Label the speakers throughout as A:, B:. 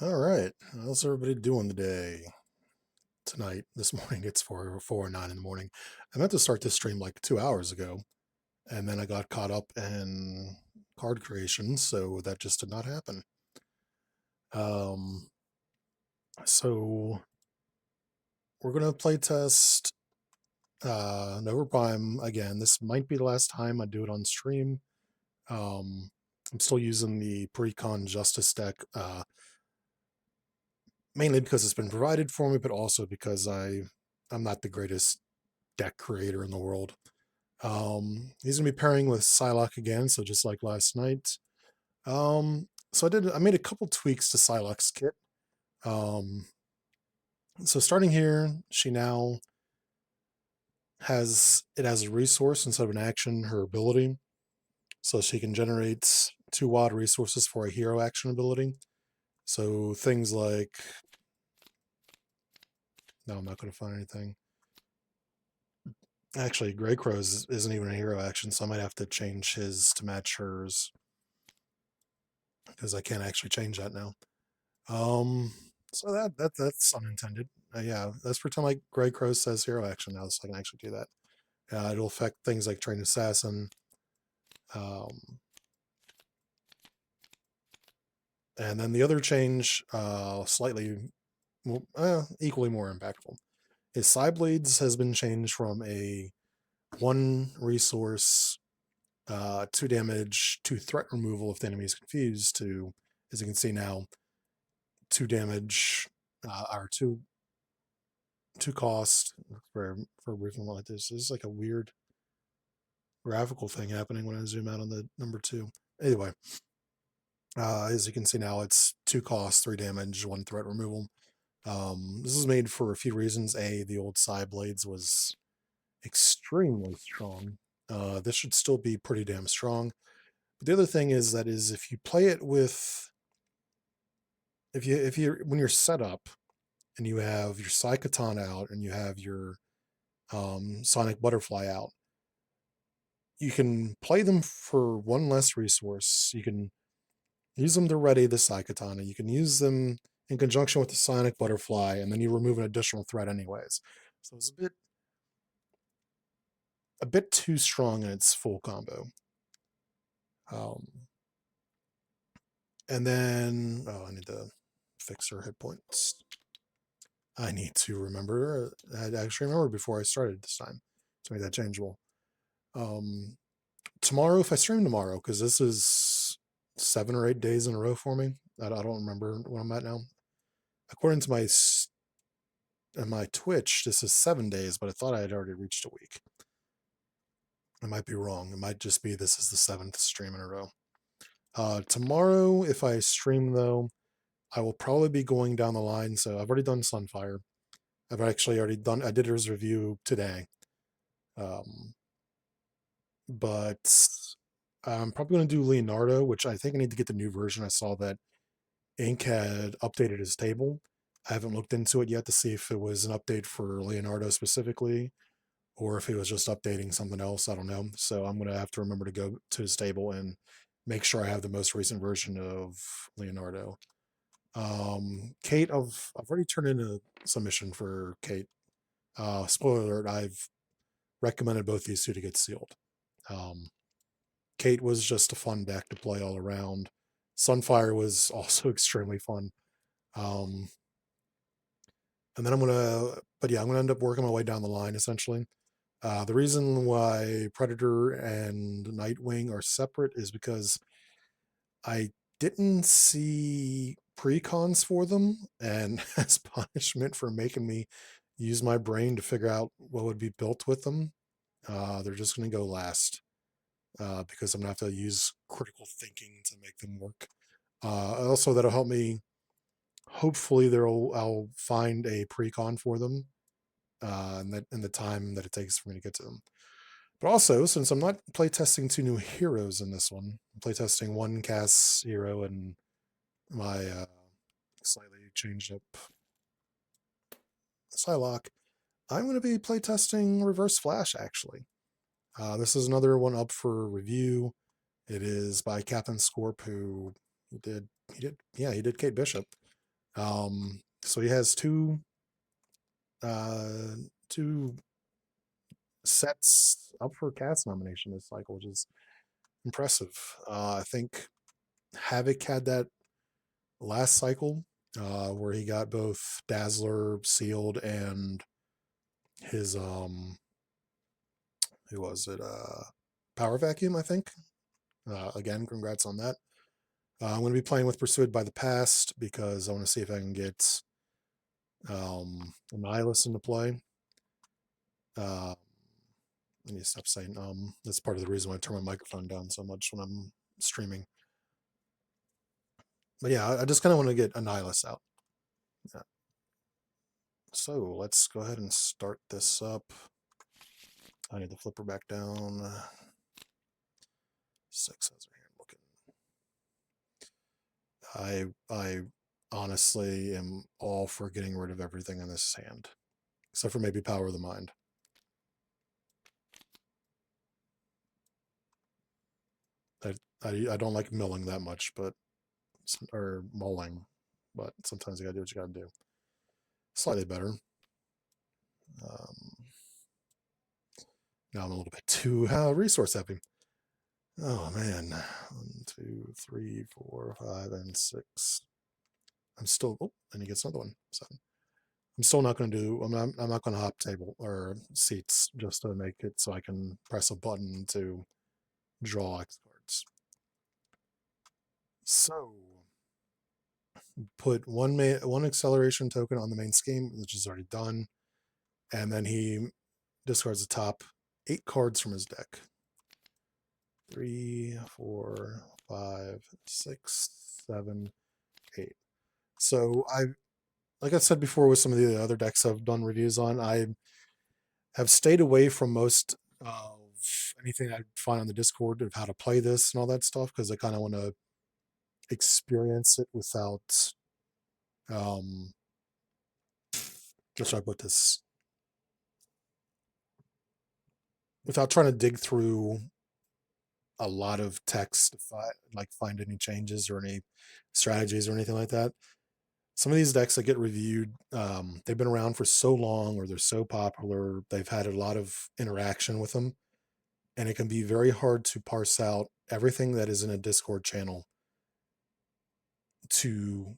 A: All right. How's everybody doing today? Tonight, this morning, it's 4:09 in the morning. I meant to start this stream like 2 hours ago, and then I got caught up in card creation, so that just did not happen. Um, so we're gonna play test Nova Prime again. This might be the last time I do it on stream. I'm still using the pre-con Justice deck, mainly because it's been provided for me, but also because I'm not the greatest deck creator in the world. He's gonna be pairing with Psylocke again, so just like last night. So I made a couple tweaks to Psylocke's kit. Um, so starting here, she now has a resource instead of an action, her ability. So she can generate 2 WAD resources for a hero action ability. So things like, no, I'm not gonna find anything. Actually, Grey Crow's isn't even a hero action, so I might have to change his to match hers because I can't actually change that now. So that's unintended. Yeah, let's pretend like Grey Crow says hero action now, so I can actually do that. It'll affect things like Trained Assassin. And then the other change, slightly equally more impactful, is Psyblades has been changed from a 1 resource, 2 damage, 2 threat removal if the enemy is confused to, as you can see now, 2 damage, or two cost for a briefing like this. This is like a weird graphical thing happening when I zoom out on the number 2. Anyway, as you can see now, it's 2 cost, 3 damage, 1 threat removal. This is made for a few reasons. A, the old Psy Blades was extremely strong. This should still be pretty damn strong. But the other thing is if you play it with, if you when you're set up and you have your Psykatana out and you have your Sonic Butterfly out, you can play them for 1 less resource. You can use them to ready the Psykatana. You can use them in conjunction with the Sonic Butterfly, and then you remove an additional threat anyways. So it's a bit too strong in its full combo. And then, I need to fix her hit points. I need to remember. I actually remember before I started this time to make that changeable. Tomorrow, if I stream tomorrow, because this is 7 or 8 days in a row for me. I don't remember where I'm at now. According to my Twitch, this is 7 days, but I thought I had already reached a week. I might be wrong. It might just be this is the 7th stream in a row. Tomorrow, if I stream though, I will probably be going down the line. So I've already done Sunfire. I've actually already done. I did his review today. But I'm probably going to do Leonardo, which I think I need to get the new version. I saw that Ink had updated his table. I haven't looked into it yet to see if it was an update for Leonardo specifically or if it was just updating something else. I don't know. So I'm going to have to remember to go to his table and make sure I have the most recent version of Leonardo. Kate, I've already turned in a submission for Kate. Spoiler alert, I've recommended both these two to get sealed. Kate was just a fun deck to play all around. Sunfire was also extremely fun. And then I'm gonna end up working my way down the line essentially. The reason why Predator and Nightwing are separate is because I didn't see precons for them, and as punishment for making me use my brain to figure out what would be built with them, they're just going to go last because I'm going to have to use critical thinking to make them work. Also, that'll help me. Hopefully, I'll find a precon for them in the time that it takes for me to get to them. But also, since I'm not playtesting 2 new heroes in this one, I'm playtesting 1 Cass hero and my slightly changed up Psylocke, I'm going to be playtesting Reverse Flash, actually. This is another one up for review. It is by CptScorp, who he did Kate Bishop. So he has two sets up for cast nomination this cycle, which is impressive. I think Havoc had that last cycle, where he got both Dazzler sealed and his who was it? Power Vacuum, I think. Again, congrats on that. I'm going to be playing with Pursued by the Past because I want to see if I can get a Nihilist into play. I need to stop saying that's part of the reason why I turn my microphone down so much when I'm streaming. But yeah, I just kind of want to get a Nihilist out. Yeah. So let's go ahead and start this up. I need the flipper back down. 6 has her hand looking. I honestly am all for getting rid of everything in this hand, except for maybe Power of the Mind. I don't like milling that much, but or mulling, but sometimes you gotta do what you gotta do. Slightly better. Now I'm a little bit too resource heavy. Oh man, 1, 2, 3, 4, 5, and 6. I'm still. Oh, and he gets another one. 7. I'm still not going to do. I'm not going to hop table or seats just to make it so I can press a button to draw X cards. So put one acceleration token on the main scheme, which is already done, and then he discards the top 8 cards from his deck. 3, 4, 5, 6, 7, 8. So like I said before with some of the other decks I've done reviews on, I have stayed away from most of anything I find on the Discord of how to play this and all that stuff because I kind of want to experience it without just how I put this, without trying to dig through a lot of text to find any changes or any strategies or anything like that. Some of these decks that get reviewed, they've been around for so long or they're so popular, they've had a lot of interaction with them, and it can be very hard to parse out everything that is in a Discord channel to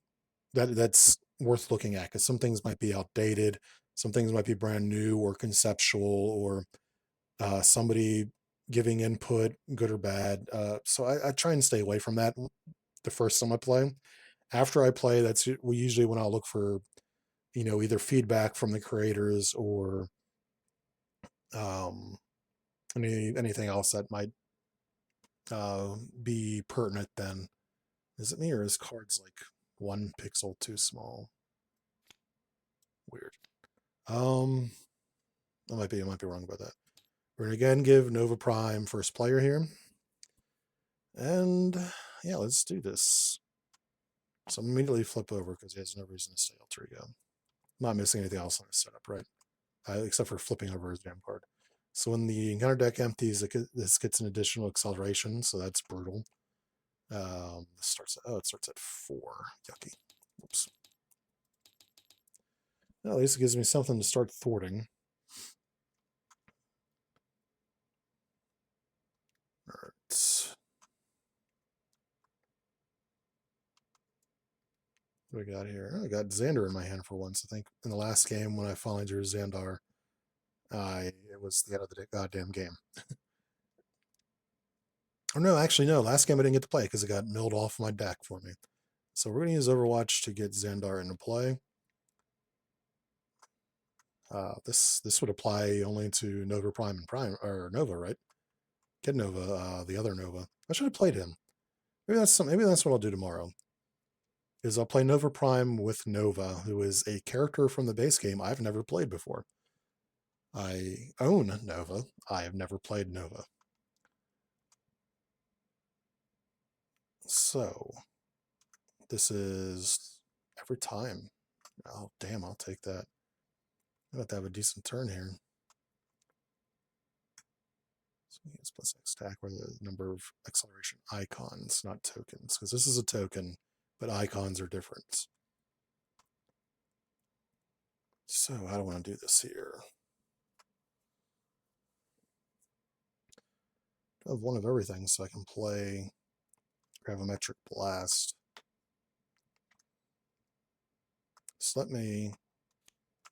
A: that's worth looking at, because some things might be outdated, some things might be brand new or conceptual, or somebody giving input, good or bad. So I try and stay away from that the first time I play. After I play, that's usually when I'll look for, either feedback from the creators or um, anything else that might be pertinent. Then is it me or is cards like 1 pixel too small? Weird. I might be wrong about that. We're gonna again give Nova Prime first player here, and yeah, let's do this. So immediately flip over because he has no reason to stay alter ego. I'm not missing anything else on his setup, right? Except for flipping over his jam card. So when the encounter deck empties, this gets an additional acceleration, so that's brutal. It starts at 4. Yucky. Whoops. Well, at least it gives me something to start thwarting. All right. What do we got here? I got Xander in my hand for once. I think in the last game when I finally drew Xandar, it was the end of the goddamn game. Oh no, actually no. Last game I didn't get to play because it got milled off my deck for me. So we're gonna use Overwatch to get Xandar into play. This would apply only to Nova Prime and Prime, or Nova, right? Get Nova, the other Nova. I should have played him. Maybe that's what I'll do tomorrow. Is I'll play Nova Prime with Nova, who is a character from the base game I've never played before. I own Nova. I have never played Nova. So this is every time. Oh damn, I'll take that. I'm about to have a decent turn here. So it's plus X stack where the number of acceleration icons, not tokens, because this is a token, but icons are different. So how do I want to do this here? I have one of everything, so I can play Gravimetric Blast. So let me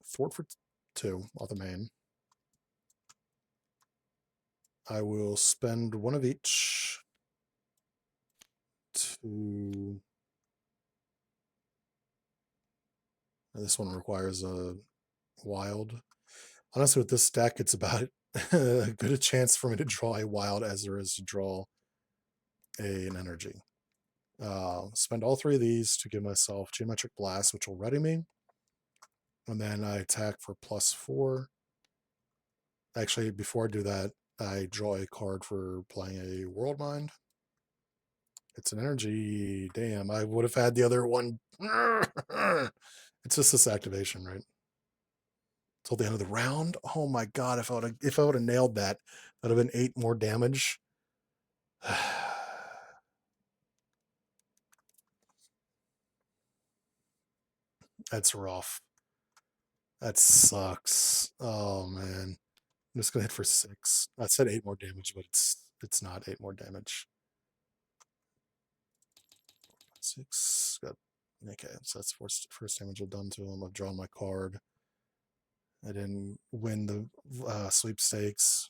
A: thwart for 2 off the main. I will spend one of each to... This one requires a wild. Honestly, with this deck, it's about as good a chance for me to draw a wild as there is to draw an energy. Spend all 3 of these to give myself Geometric Blast, which will ready me. And then I attack for +4. Actually, before I do that, I draw a card for playing a World Mind. It's an energy. Damn, I would have had the other one. It's just this activation, right? Till the end of the round. Oh my god, if I would have nailed that, that'd have been 8 more damage. That's rough. That sucks. Oh man. I'm just gonna hit for 6. I said 8 more damage, but it's not 8 more damage. 6. Got okay, so that's first damage I've done to him. I've drawn my card. I didn't win the sweepstakes.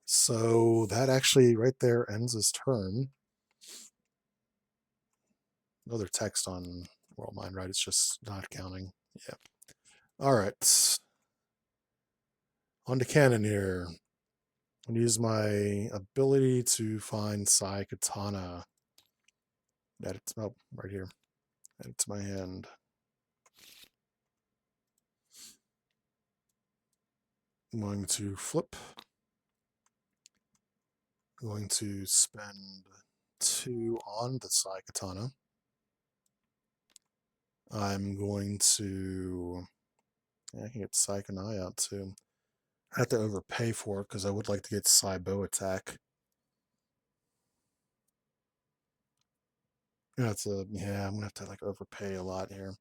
A: So that actually right there ends his turn. No other text on World Mind, right? It's just not counting. Yeah. All right. On to Kwannon here. I'm going to use my ability to find Psylocke. Add it to, oh, right here. Add it to my hand. I'm going to flip. I'm going to spend 2 on the Psylocke. I'm going to... Yeah, I can get Psych and Eye out too. I have to overpay for it because I would like to get Psy-Bow attack. Yeah, I'm gonna have to like overpay a lot here.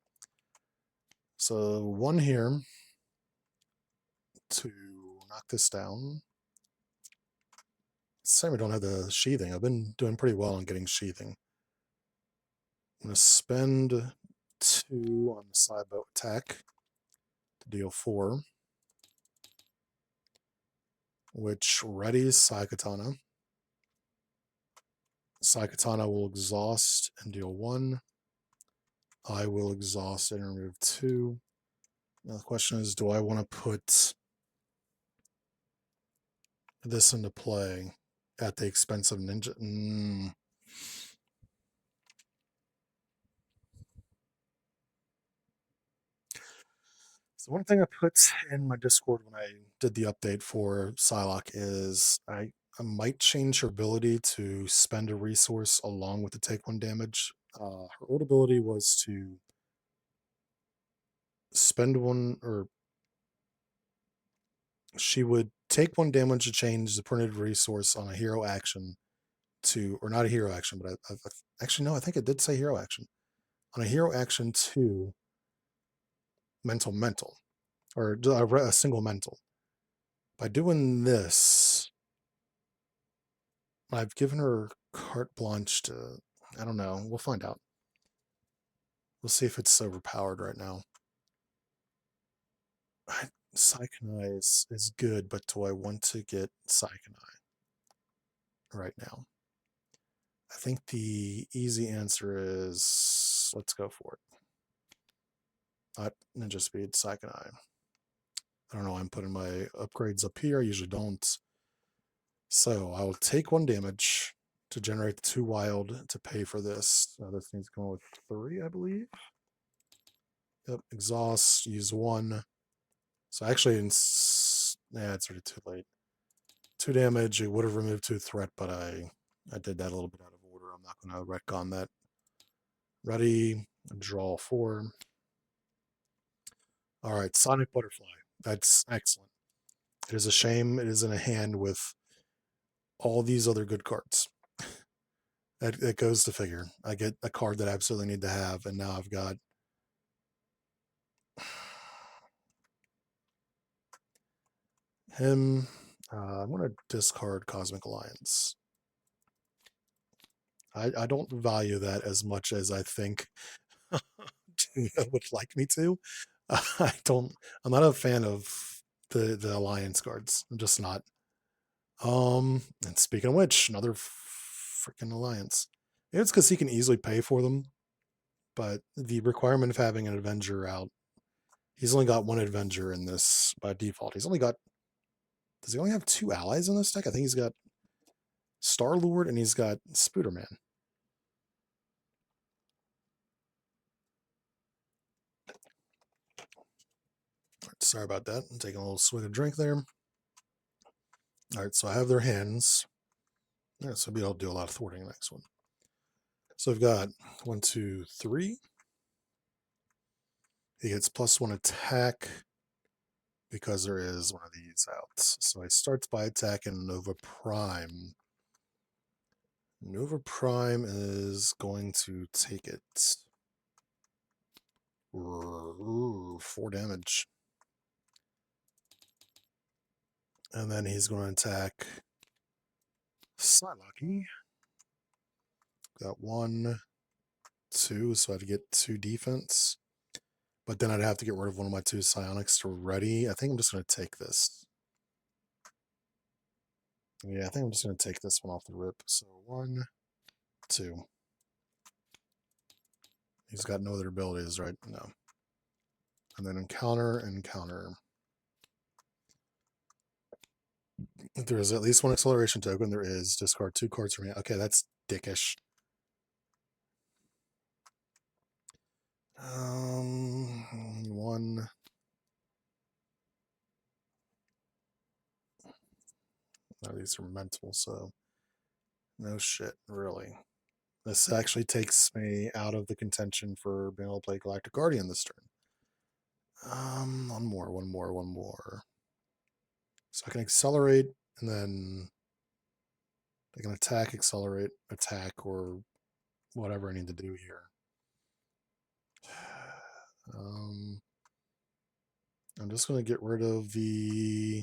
A: So 1 here to knock this down. Same, we don't have the sheathing. I've been doing pretty well on getting sheathing. I'm gonna spend 2 on the Psy-Bow attack to deal 4, which readies Psylocke. Psylocke will exhaust and deal 1. I will exhaust and remove 2. Now the question is, do I want to put this into play at the expense of Ninja? So one thing I put in my Discord when I did the update for Psylocke is I might change her ability to spend a resource along with the take 1 damage. Her old ability was to spend 1, or she would take 1 damage to change the printed resource on a hero action to, or not a hero action, but actually, no, I think it did say hero action. On a hero action to mental, or a single mental. By doing this, I've given her carte blanche to, I don't know, we'll find out. We'll see if it's overpowered right now. Psyche is good, but do I want to get Psyche right now? I think the easy answer is let's go for it. Ninja Speed, Psyche. I don't know why I'm putting my upgrades up here. I usually don't. So I will take 1 damage to generate 2 wild to pay for this. This thing's going with 3, I believe. Yep, exhaust, use 1. So actually, it's already too late. 2 damage, it would have removed 2 threat, but I did that a little bit out of order. I'm not going to retcon that. Ready, draw 4. All right, Sonic Butterfly. That's excellent. It is a shame it is in a hand with all these other good cards. It goes to figure. I get a card that I absolutely need to have, and now I've got him. I'm going to discard Cosmic Alliance. I don't value that as much as I think Tuna would like me to. I'm not a fan of the Alliance cards. I'm just not. And speaking of which, another freaking Alliance. Maybe it's because he can easily pay for them, but the requirement of having an Avenger out, he's only got one Avenger in this by default. Does he only have 2 allies in this deck? I think he's got Star-Lord and he's got Spooderman. Sorry about that. I'm taking a little swig of drink there. All right, so I have their hands. All right, so I'll be able to do a lot of thwarting in the next one. So I've got 1, 2, 3. He gets +1 attack because there is one of these out. So he starts by attacking Nova Prime. Nova Prime is going to take it. 4 damage. And then he's going to attack Psylocke. Got 1, 2, so I'd get 2 defense. But then I'd have to get rid of one of my 2 psionics to ready. I think I'm just going to take this. Yeah, I think I'm just going to take this one off the rip. So 1, 2. He's got no other abilities, right? No. And then encounter. If there is at least 1 acceleration token, there is. Discard 2 cards from me. Okay, that's dickish. 1. No, these are mental, so no shit, really. This actually takes me out of the contention for being able to play Galactic Guardian this turn. One more. So I can accelerate, and then I can attack, accelerate, attack, or whatever I need to do here. I'm just going to get rid of the...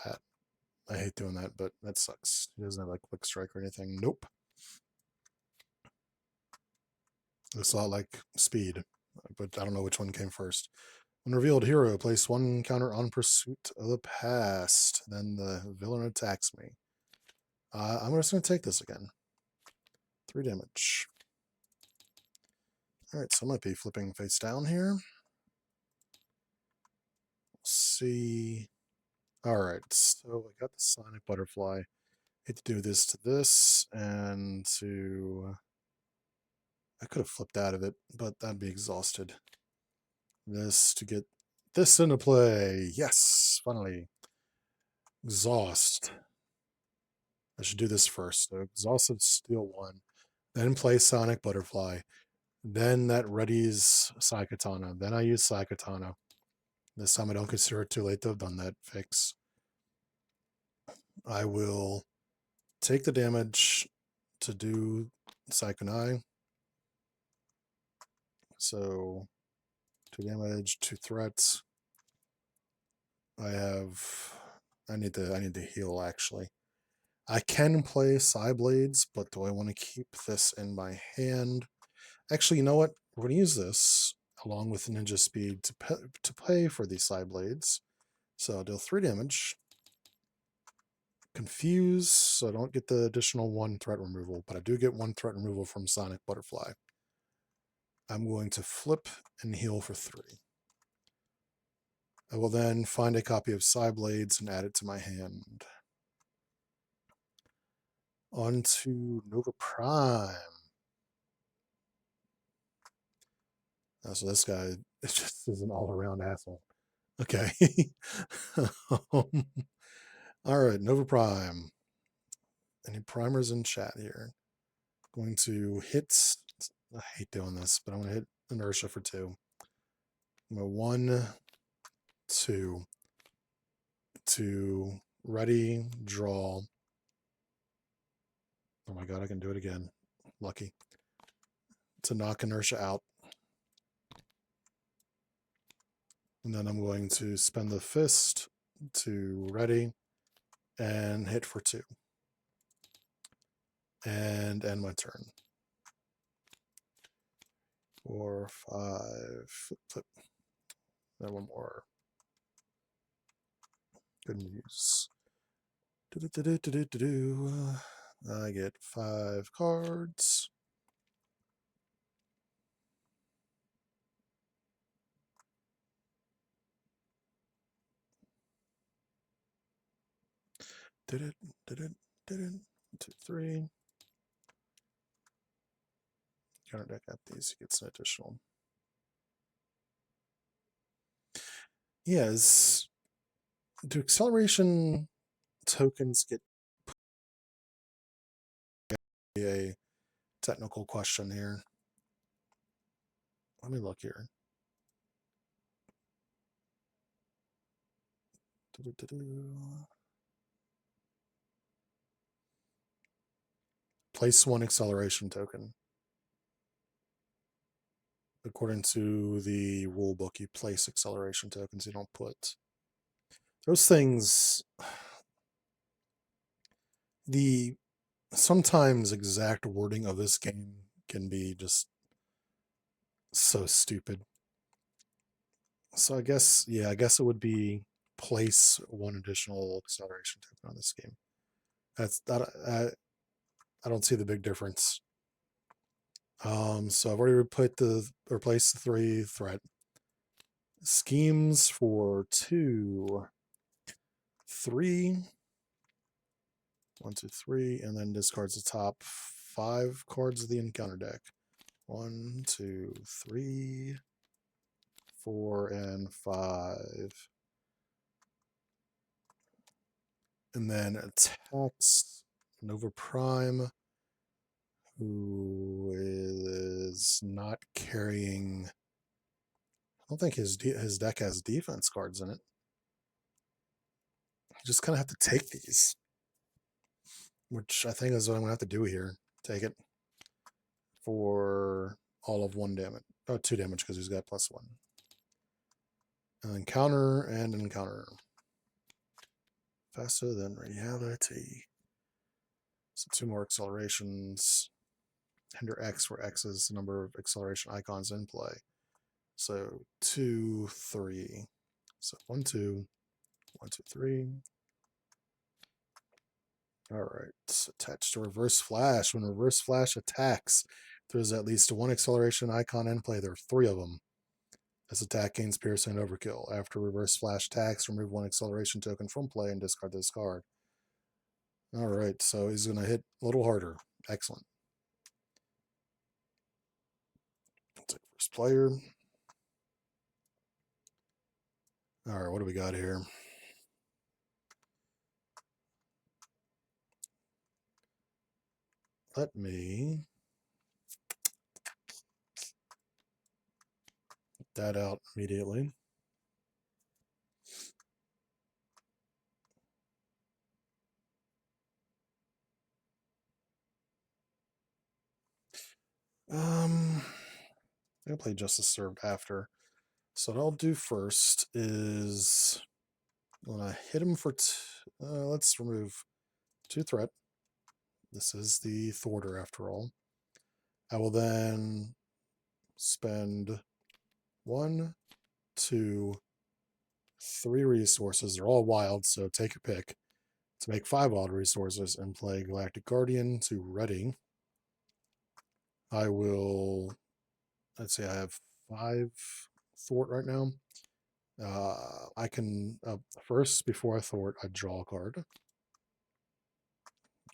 A: that. I hate doing that, but that sucks. He doesn't have like quick strike or anything. Nope. Looks a lot like speed, but I don't know which one came first. When revealed hero, place 1 counter on pursuit of the past. Then the villain attacks me. I'm just going to take this again. 3 damage. Alright, so I might be flipping face down here. Let's see. Alright, so I got the Sonic Butterfly. Hate to do this to this, and to... I could have flipped out of it, but that'd be exhausted. This to get this into play. Yes, finally. Exhaust. I should do this first. So exhausted, steal 1. Then play Sonic Butterfly. Then that readies JustATuna. Then I use JustATuna. This time I don't consider it too late to have done that fix. I will take the damage to do Psychonai. So 2 damage, 2 threats. I need to heal actually. I can play Psyblades, but do I want to keep this in my hand? Actually, you know what? We're going to use this along with Ninja Speed to pay for these Psyblades. So I'll deal 3 damage. Confuse, so I don't get the additional 1 threat removal, but I do get 1 threat removal from Sonic Butterfly. I'm going to flip and heal for 3. I will then find a copy of Psyblades and add it to my hand. On to Nova Prime. So this guy just is an all-around asshole. Okay. All right, Nova Prime. Any primers in chat here? Going to hit... I hate doing this, but I'm going to hit Inertia for 2. I'm going 1, 2. To ready, draw. Oh my god, I can do it again. Lucky. to knock inertia out. And then I'm going to spend the fist to ready and hit for 2. And end my turn. 4, 5, flip. Then one more. Good news. I get 5 cards. Did it. 1, 2, 3. Counter deck at these, he gets an additional. Yes. Do acceleration tokens get a technical question here? Let me look here. Place 1 acceleration token. According to the rule book, you place acceleration tokens, you don't put. Those things, the sometimes exact wording of this game can be just so stupid. So I guess, yeah, I guess it would be place 1 additional acceleration token on this game. That's that. I don't see the big difference. So I've already replaced the 3 threat. Schemes for 2, 3. 1, 2, 3, and then discards the top 5 cards of the encounter deck. 1, 2, 3, 4, and 5. And then attacks Nova Prime, who is not carrying. I don't think his deck has defense cards in it. You just kind of have to take these, which I think is what I'm going to have to do here. Take it for all of 1 damage. Oh, 2 damage because he's got +1. And then counter and encounter. Faster than reality. So 2 more accelerations. Hinder X, where X is the number of acceleration icons in play. So 2, 3. So 1, 2, 1, 2, 3. All right. Attached to Reverse Flash. When Reverse Flash attacks, there's at least 1 acceleration icon in play. There are 3 of them. This attack gains piercing and overkill. After Reverse Flash attacks, remove 1 acceleration token from play and discard this card. All right, so he's going to hit a little harder. Excellent. Take first player. All right, what do we got here? Let me get that out immediately. I'm going to play Justice Served after. So what I'll do first is when I hit him for, let's remove 2 threat. This is the thwarter after all. I will then spend 1, 2, 3 resources. They're all wild, so take your pick. To make 5 wild resources and play Galactic Guardian to ready. I will, let's say I have 5 thwart right now. I can, first, before I thwart, I draw a card.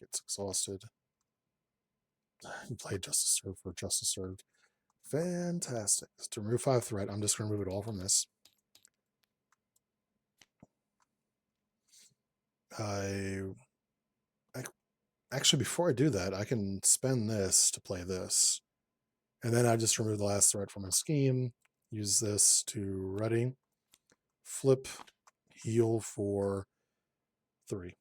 A: Gets exhausted. Play Justice Served for Justice Served. Fantastic. To remove 5 threat, I'm just going to remove it all from this. Actually, before I do that, I can spend this to play this. And then I just remove the last threat from my scheme. Use this to ready. Flip, heal for 3.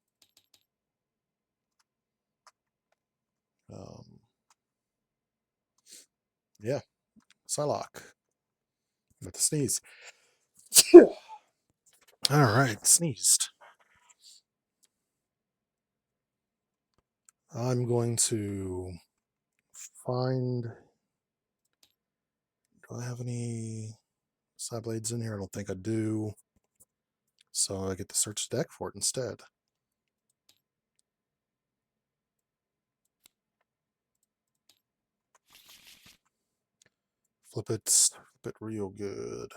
A: Yeah, Psylocke. With the sneeze. All right, sneezed. I'm going to find. Do I have any side blades in here? I don't think I do. So I get to search the deck for it instead. Flip it real good.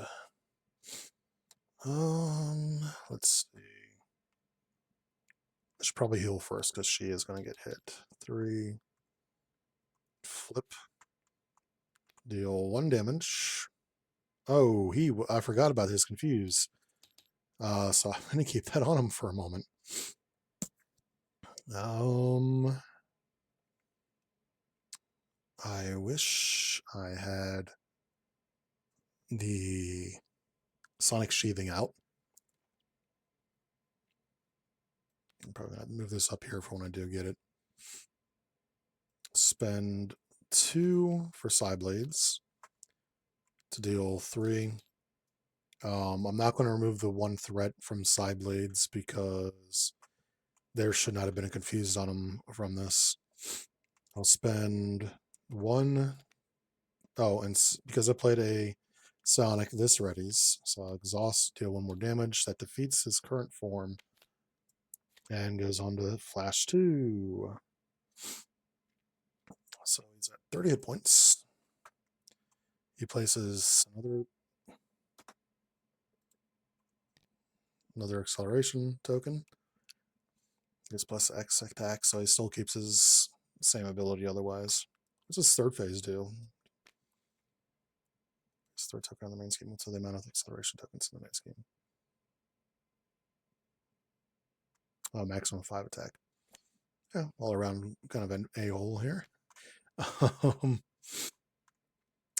A: Let's see. I should probably heal first because she is going to get hit. 3. Flip. Deal 1 damage. Oh, I forgot about his confuse. So I'm going to keep that on him for a moment. I wish I had the Sonic Sheathing out. I'm probably going to move this up here for when I do get it. Spend 2 for Side Blades to deal 3. I'm not going to remove the 1 threat from Side Blades because there should not have been a confused on him from this. I'll spend 1. Oh, and because I played a Sonic, this readies. So I'll exhaust, deal 1 more damage. That defeats his current form. And goes on to Flash 2. So he's at 30 hit points. He places another acceleration token. His plus X attack, so he still keeps his same ability otherwise. What's his third phase do? His third token on the main scheme, so the amount of acceleration tokens in the main scheme. Oh, maximum 5 attack. Yeah, all around kind of an a-hole here. All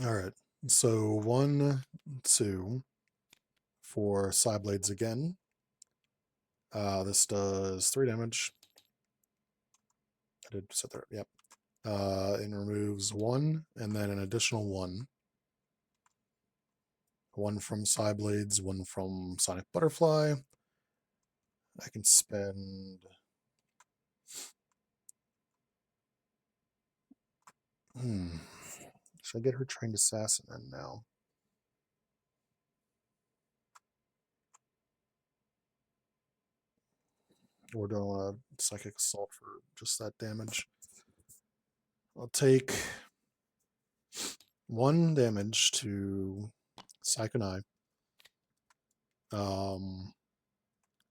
A: right, so 1, 2 for Side Blades again. This does 3 damage. I did set there, yep. And removes 1, and then an additional 1. 1 from Side Blades, 1 from Sonic Butterfly. I can spend... Should I get her Trained Assassin in now? Or do I want a Psychic Assault for just that damage? I'll take 1 damage to Psychonai.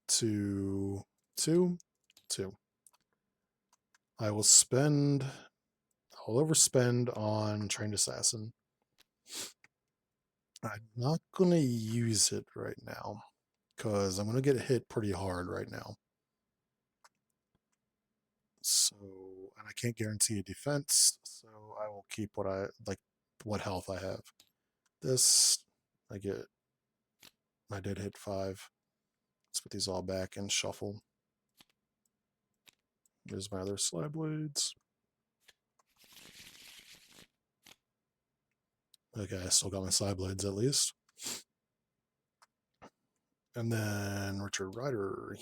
A: To 2. I will spend... I'll overspend on Trained Assassin. I'm not going to use it right now because I'm going to get hit pretty hard right now. So, and I can't guarantee a defense, so I will keep what health I have. This, I did hit 5. Let's put these all back and shuffle. Here's my other Side Blades. Okay, I still got my Side Blades at least. And then Richard Rider,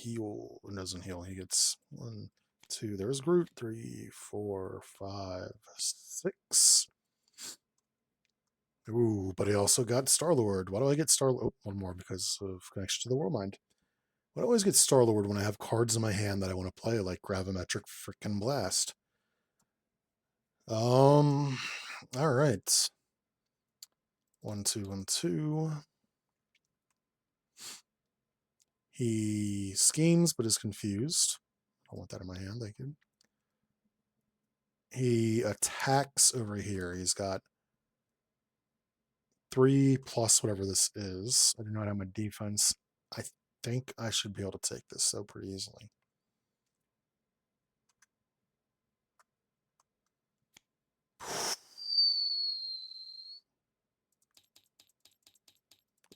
A: doesn't heal. He gets 1, 2. There's Groot. 3, 4, 5, 6. Ooh, but he also got Star-Lord. Why do I get Star-Lord? Oh, 1 more because of connection to the World Mind. I always get Star-Lord when I have cards in my hand that I want to play, like Gravimetric Frickin' Blast. All right. 1, 2, 1, 2. He schemes but is confused. I want that in my hand, thank you. He attacks over here. He's got 3 plus whatever this is. I do not have my defense. I think I should be able to take this so pretty easily.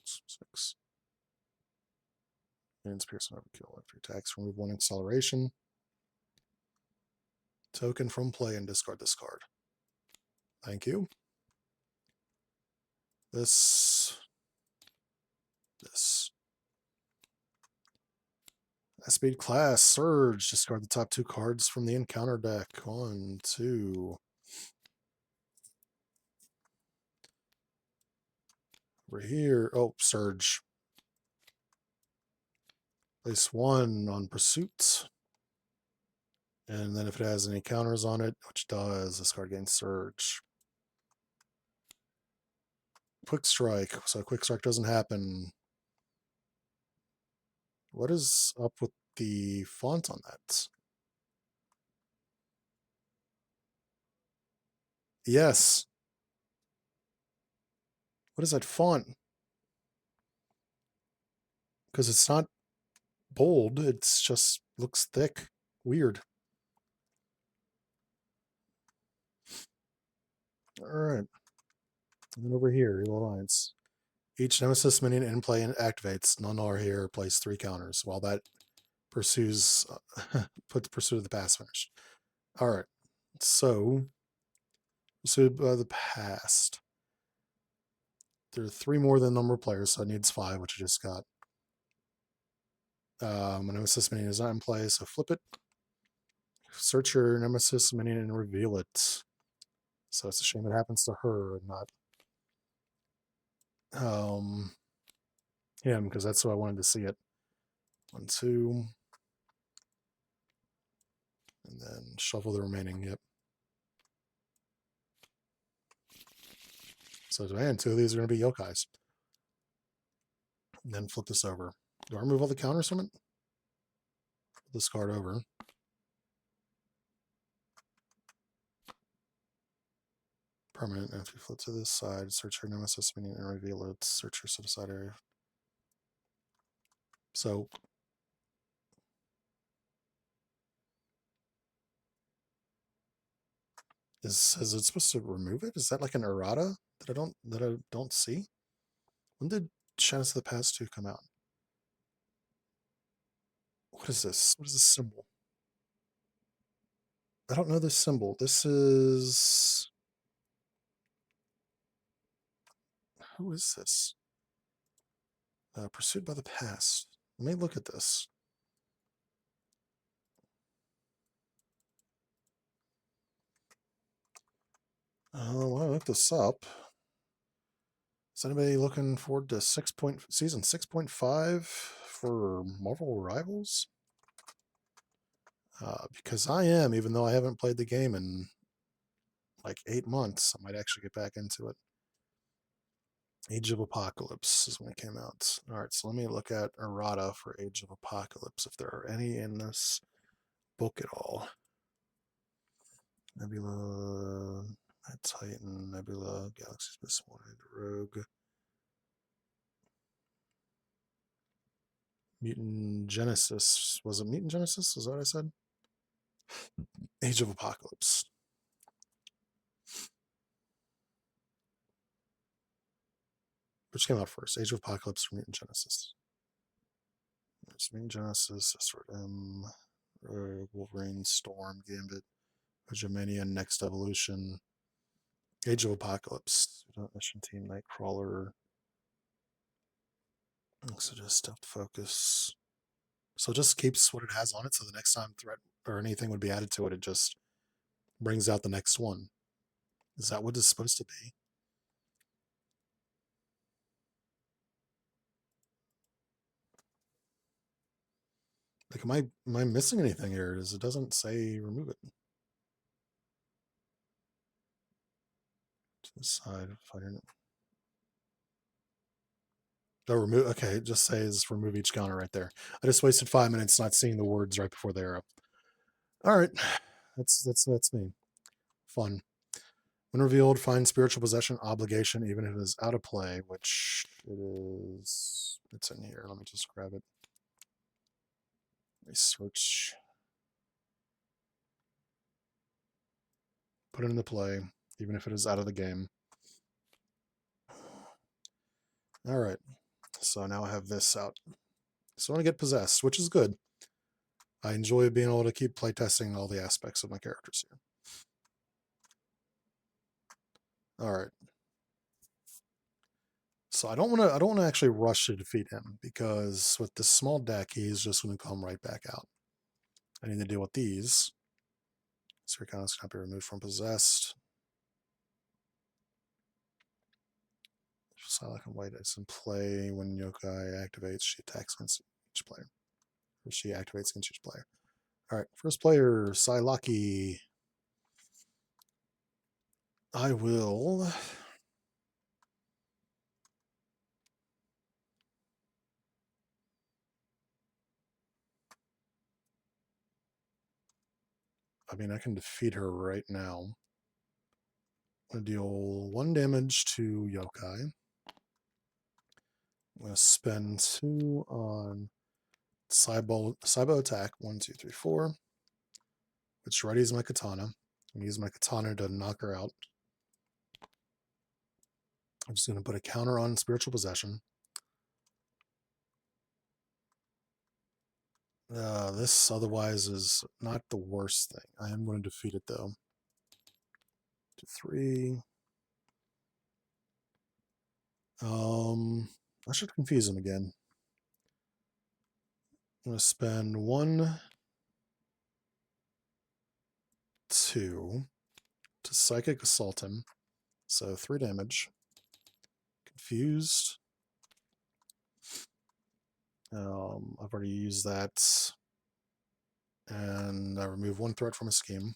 A: Six. Gains Piercing Overkill. After attacks, remove 1 acceleration. Token from play and discard this card. Thank you. This. Speed class, Surge. Discard the top 2 cards from the encounter deck. 1, 2. Over here. Oh, Surge. Place 1 on Pursuit. And then if it has any counters on it, which does, this card gains Surge. Quick Strike. So Quick Strike doesn't happen. What is up with the font on that? Yes. What is that font? Because it's not bold. It's just looks thick. Weird. All right. And then over here, Evil Alliance. Each Nemesis minion in play activates. None are here. Place 3 counters. While that pursues, put the Pursuit of the Past finish. All right. So, Pursuit of the Past. There are 3 more than the number of players, so it needs 5, which I just got. My Nemesis minion is not in play, so flip it. Search your Nemesis minion and reveal it. So it's a shame it happens to her and not him, because that's who I wanted to see it. 1, 2. And then shuffle the remaining, yep. So man, 2 of these are going to be yokais. And then flip this over. Do I remove all the counters from it? Flip this card over. Permanent. And if you flip to this side, search your Nemesis minion and reveal it. Search your set-aside area. So is it supposed to remove it? Is that like an errata that I don't see? When did Shadows of the Past 2 come out? What is this? What is this symbol? I don't know this symbol. This is... Who is this? Pursued by the Past. Let me look at this. When I look this up, is anybody looking forward to season 6.5 for Marvel Rivals? Because I am, even though I haven't played the game in like 8 months. I might actually get back into it. Age of Apocalypse is when it came out. All right, so let me look at errata for Age of Apocalypse, if there are any in this book at all. Nebula, Titan, Nebula, Galaxy Space Wide, Rogue, Mutant Genesis. Was it Mutant Genesis? Is that what I said? Age of Apocalypse. Which came out first? Age of Apocalypse or Mutant Genesis? There's Mutant Genesis, Sword M, Rogue, Wolverine, Storm, Gambit, Hegemania, Next Evolution, Age of Apocalypse, Mission Team, Nightcrawler, Exodus, Stealth Focus. So it just keeps what it has on it, so the next time threat or anything would be added to it, it just brings out the next one. Is that what it's supposed to be? Like, am I missing anything here? It doesn't say remove it. To the side, if I didn't. Oh, remove. Okay, it just says remove each counter right there. I just wasted 5 minutes not seeing the words right before they're up. All right, that's me. Fun. When revealed, find spiritual possession obligation, even if it is out of play, which it is. It's in here. Let me just grab it. Research. Put it into play, even if it is out of the game. All right. So now I have this out. So I want to get possessed, which is good. I enjoy being able to keep playtesting all the aspects of my characters here. All right. So I don't want to actually rush to defeat him because with this small deck, he's just going to come right back out. I need to deal with these. Spirit Countess cannot be removed from possessed. Psylocke and White is in play. When Yokai activates, she attacks against each player. Or she activates against each player. Alright, first player, Psylocke. I will... I mean, I can defeat her right now. I'm going to deal 1 damage to Yokai. I'm going to spend 2 on Cybo attack, 1, 2, 3, 4, which readies my katana. I'm going to use my katana to knock her out. I'm just going to put a counter on spiritual possession. This otherwise is not the worst thing. I am going to defeat it though. 2, 3. I should confuse him again. I'm going to spend 1, 2 to psychic assault him. So 3 damage. Confused. I've already used that. And I remove 1 threat from a scheme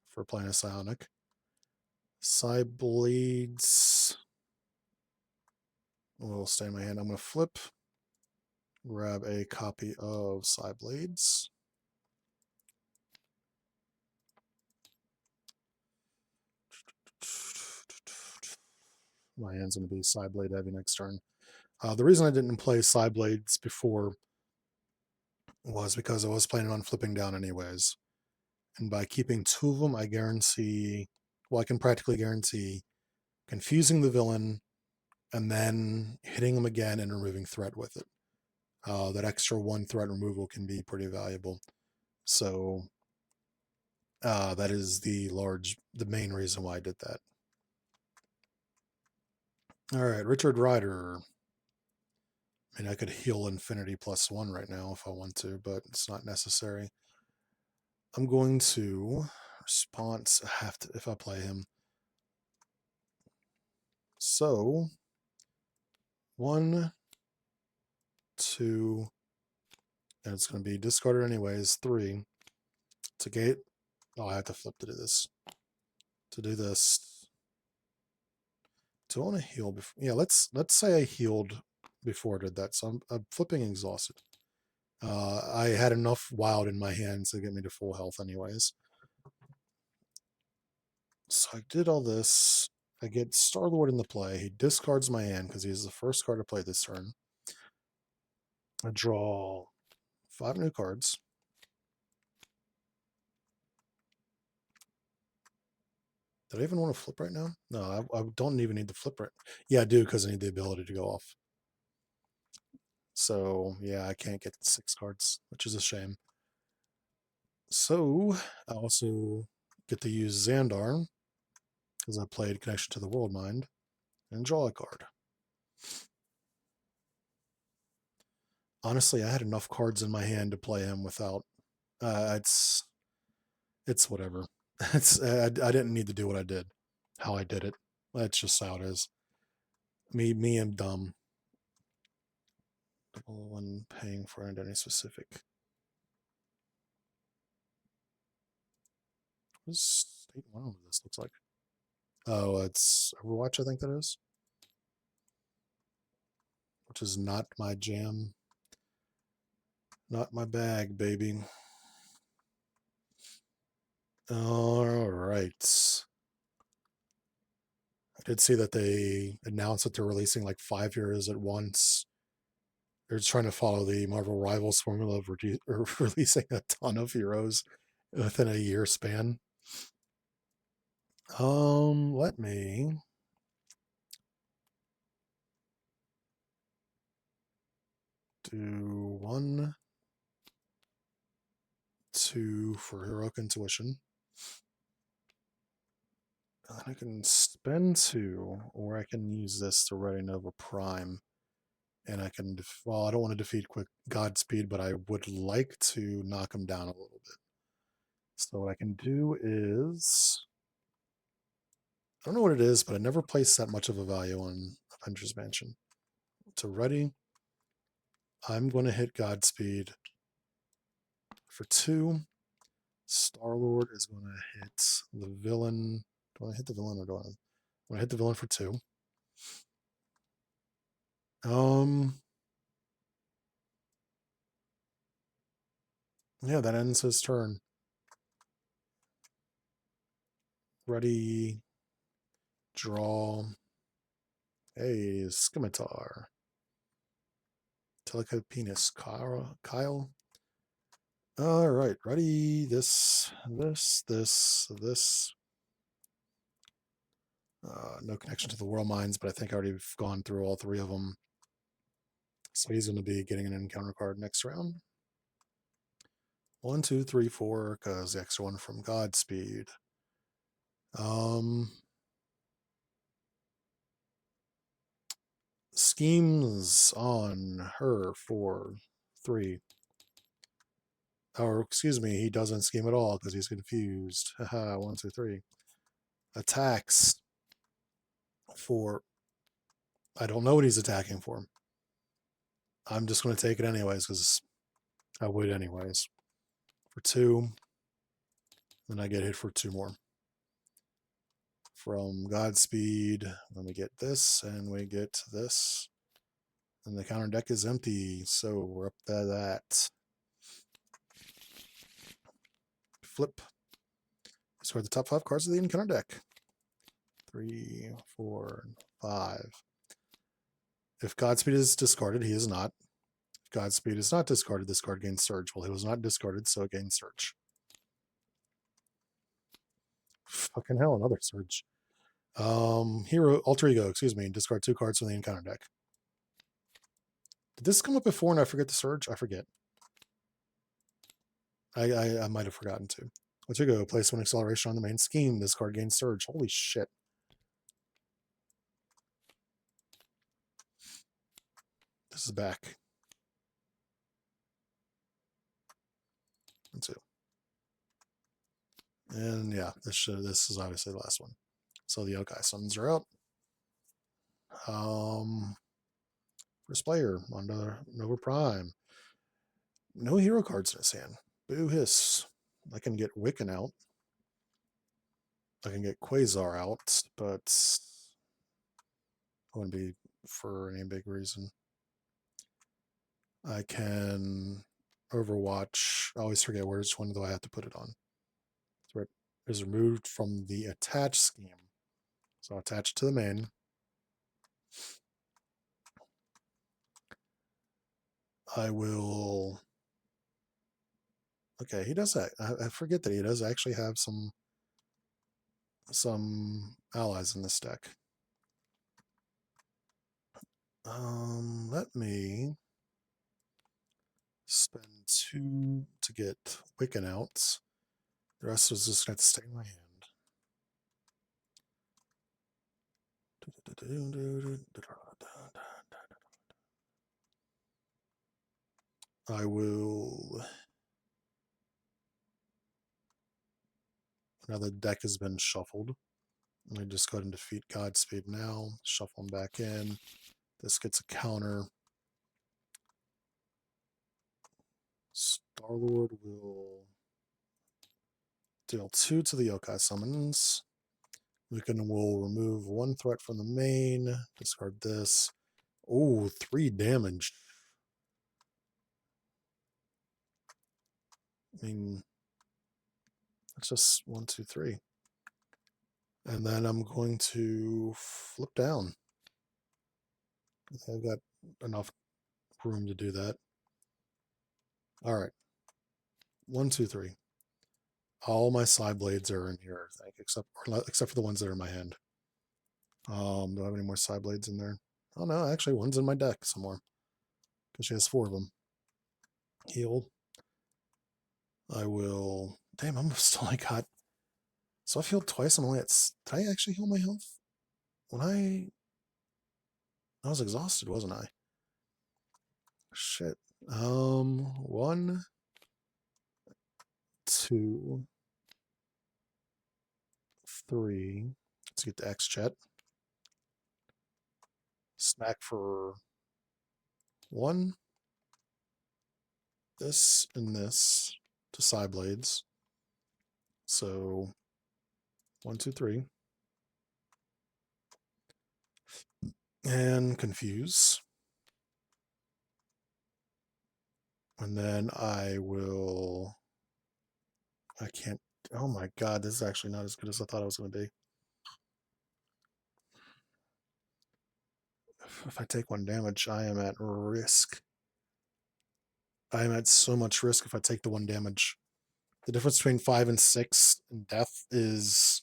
A: for playing a Psionic. Side Blades will stay in my hand. I'm going to flip, grab a copy of Side Blades. My hand's going to be Side Blade heavy next turn. The reason I didn't play Side Blades before was because I was planning on flipping down anyways. And by keeping 2 of them, I guarantee, well, I can practically guarantee confusing the villain and then hitting them again and removing threat with it. That extra 1 threat removal can be pretty valuable. So that is the main reason why I did that. All right, Richard Rider. I mean, I could heal Infinity +1 right now if I want to, but it's not necessary. I'm going to response if I play him. So 1, 2, and it's going to be discarded anyways. 3 to gate. Oh, I have to flip to do this. To do this. Do I want to heal before? Yeah, let's say I healed before I did that. So I'm flipping exhausted. I had enough wild in my hands to get me to full health anyways. So I did all this. I get Star-Lord into play. He discards my hand because he's the first card to play this turn. I draw 5 new cards. Did I even want to flip right now? No, I don't even need to flip right. Yeah, I do because I need the ability to go off. So, yeah, I can't get 6 cards, which is a shame. So, I also get to use Xandar because I played Connection to the World Mind and draw a card. Honestly, I had enough cards in my hand to play him without. It's whatever. I didn't need to do what I did, how I did it. That's just how it is. Me, I'm dumb. Double 1 paying for any specific. What does State 1 of this looks like? Oh, it's Overwatch, I think that is. Which is not my jam. Not my bag, baby. All right. I did see that they announced that they're releasing like 5 heroes at once. They're just trying to follow the Marvel Rivals formula of releasing a ton of heroes within a year span. Let me do 1, 2 for Heroic Intuition. I can spend 2, or I can use this to ready Nova Prime. And I can, well, I don't want to defeat quick Godspeed, but I would like to knock him down a little bit. So what I can do is, I don't know what it is, but I never placed that much of a value on Avengers Mansion. To ready, I'm going to hit Godspeed for 2. Star-Lord is going to hit the villain. Do I want to hit the villain or do I want to hit the villain for 2? Yeah, that ends his turn. Ready, draw. Hey, Scimitar. Telecopenis. Kyle. All right, ready. This. No connection to the World Mines, but I think I already have gone through all 3 of them. So he's going to be getting an encounter card next round. 1, 2, 3, 4, because the extra one from Godspeed. Schemes on her for 3. Or, excuse me, he doesn't scheme at all because he's confused. Haha, 1, 2, 3. Attacks for, I don't know what he's attacking for. I'm just going to take it anyways because I would anyways. For 2. Then I get hit for 2 more. From Godspeed, then we get this, and we get this. And the counter deck is empty, so we're up to that. Flip. Discard the top 5 cards of the encounter deck. 3, 4, 5. If Godspeed is discarded, he is not. If Godspeed is not discarded, this card gains Surge. Well, he was not discarded, so it gains Surge. Fucking hell, another Surge. Hero, Alter Ego, excuse me, discard 2 cards from the encounter deck. Did this come up before and I forget the Surge? I forget. I might have forgotten to. Alter Ego, place 1 acceleration on the main scheme. This card gains Surge. Holy shit. This is back. 1, 2. And yeah, this is obviously the last one. So the yokai summons are out. First player on Nova Prime. No hero cards in his hand. Boo hiss. I can get Wiccan out. I can get Quasar out, but it wouldn't be for any big reason. I can Overwatch. I always forget which one do I have to put it on. So it is removed from the attach scheme. So I'll attach it to the main. I will. Okay, he does that. I forget that he does actually have some allies in this deck. Let me spend 2 to get Wiccan out. The rest is just going to stay in my hand. I will. Now the deck has been shuffled. Let me just go ahead and defeat Godspeed now. Shuffle him back in. This gets a counter. Star-Lord will deal 2 to the yokai summons. Wiccan will remove 1 threat from the main. Discard this. Oh, 3 damage. I mean, that's just 1, 2, 3. And then I'm going to flip down. I've got enough room to do that. All right. 1, 2, 3. All my side blades are in here, I think, except for the ones that are in my hand. Do I have any more side blades in there? Oh no, actually one's in my deck somewhere. Because she has 4 of them. Heal. I will. Damn, I'm still only got So I've healed twice. I'm only at. Did I actually heal my health? When I was exhausted, wasn't I? Shit. 1, 2, 3. Let's get the X chat. Snack for 1. This and this to side blades. So 1, 2, 3. And confuse. And then I can't, oh my god, this is actually not as good as I thought it was going to be. If I take 1 damage, I am at risk. I am at so much risk if I take the 1 damage. The difference between 5 and 6 in death is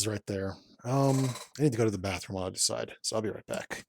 A: right there. I need to go to the bathroom while I decide, so I'll be right back.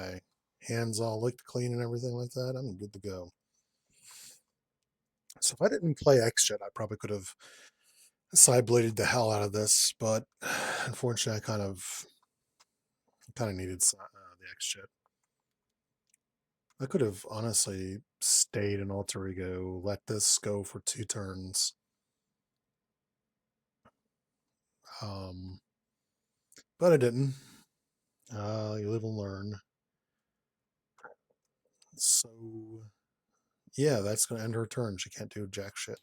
A: My hands all licked clean and everything like that. I'm good to go. So if I didn't play X-Jet, I probably could have side-bladed the hell out of this, but unfortunately I kind of needed the X-Jet. I could have honestly stayed in Alter Ego, let this go for 2 turns. But I didn't. You live and learn. So, yeah, that's going to end her turn. She can't do jack shit.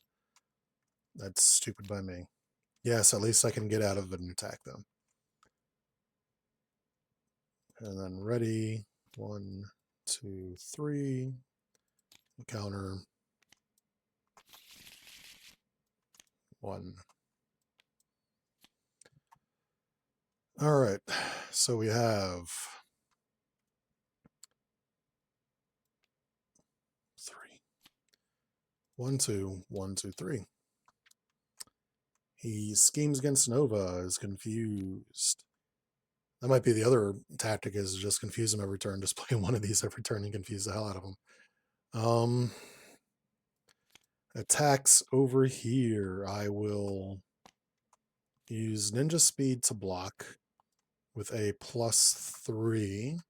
A: That's stupid by me. Yes, at least I can get out of it and attack them. And then ready. 1, 2, 3. Counter. 1. All right. So we have 3. 1, 2, 1, 2, 3. He schemes against Nova, is confused. That might be the other tactic, is just confuse him every turn. Just play one of these every turn and confuse the hell out of him. Attacks over here. I will use Ninja Speed to block with a +3.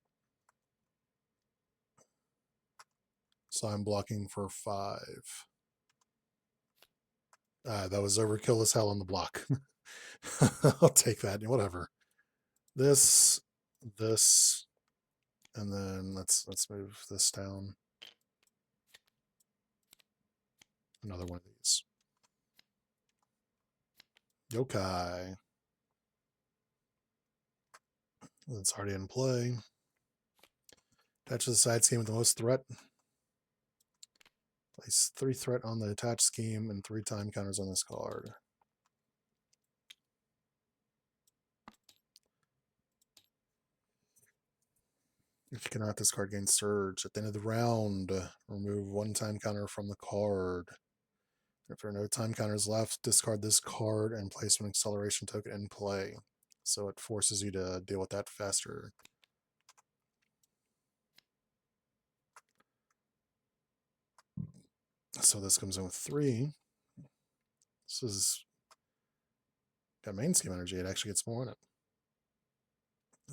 A: So I'm blocking for 5. That was overkill as hell on the block. I'll take that. Whatever. This, and then let's move this down. Another one of these. Yokai. That's already in play. Attach to the side scheme with the most threat. Place 3 threat on the attached scheme and 3 time counters on this card. If you cannot discard, gain Surge. At the end of the round, remove 1 time counter from the card. If there are no time counters left, discard this card and place an acceleration token in play. So it forces you to deal with that faster. So this comes in with 3. This is got main scheme energy. It actually gets more in it.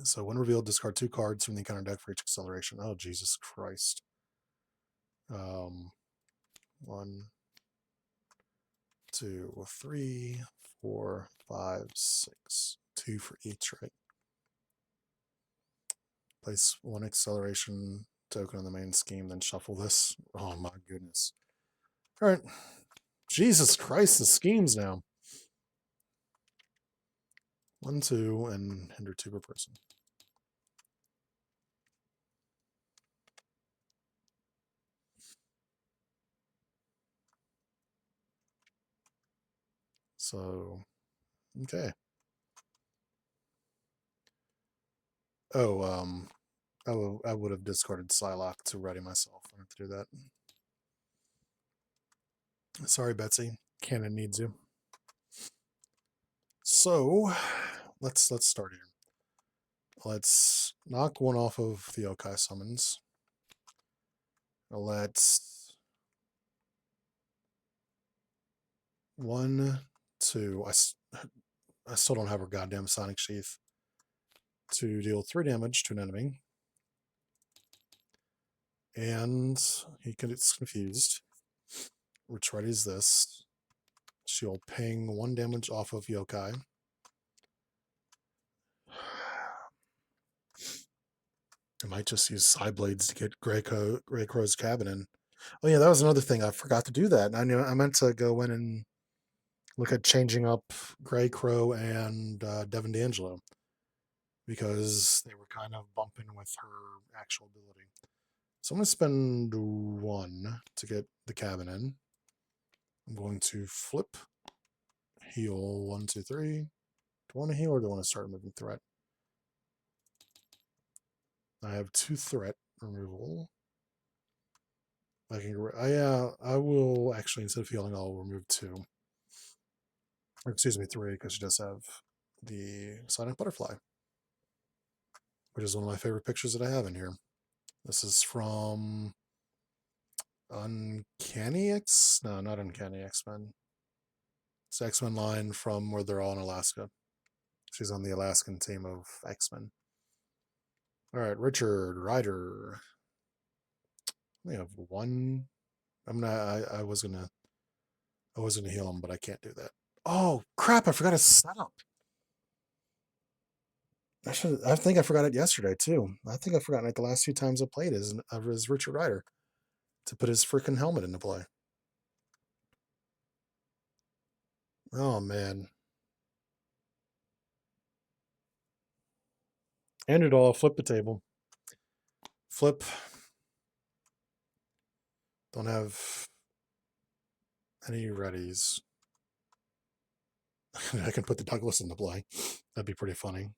A: So when revealed, discard 2 cards from the encounter deck for each acceleration. Oh, Jesus Christ. 1, 2, 3, 4, 5, 6. 2 for each, right? Place 1 acceleration token on the main scheme, then shuffle this. Oh my goodness. All right. Jesus Christ, the schemes now. 1, 2, and hinder 2 per person. So, okay. Oh, I would have discarded Psylocke to ready myself. I have to do that. Sorry, Betsy. Cannon needs you. So, let's start here. Let's knock 1 off of the Yokai summons. Let's 1, 2. I still don't have her goddamn Sonic Sheath to deal 3 damage to an enemy. And he gets confused. Which readies this. She'll ping 1 damage off of Yokai. I might just use Side Blades to get Grey Crow's cabin in. Oh yeah, that was another thing. I forgot to do that. I meant to go in and look at changing up Grey Crow and Devin D'Angelo, because they were kind of bumping with her actual ability. So I'm going to spend 1 to get the cabin in. I'm going to flip, heal 1, 2, 3. Do I want to heal or do I want to start moving threat? I have 2 threat removal. I will actually, instead of healing, I'll remove 2. Or excuse me, 3, because she does have the Sonic Butterfly, which is one of my favorite pictures that I have in here. This is from Uncanny X? No, not Uncanny X-Men. It's X-Men line from where they're all in Alaska. She's on the Alaskan team of X-Men. All right, Richard Ryder. We have 1. I was gonna heal him, but I can't do that. Oh crap! I forgot his setup. I think I forgot it yesterday too. I think I've forgotten it the last few times I played as Richard Ryder to put his freaking helmet into play. Oh man. And it all flip the table. Flip. Don't have any readies. I can put the Douglas into play. That'd be pretty funny.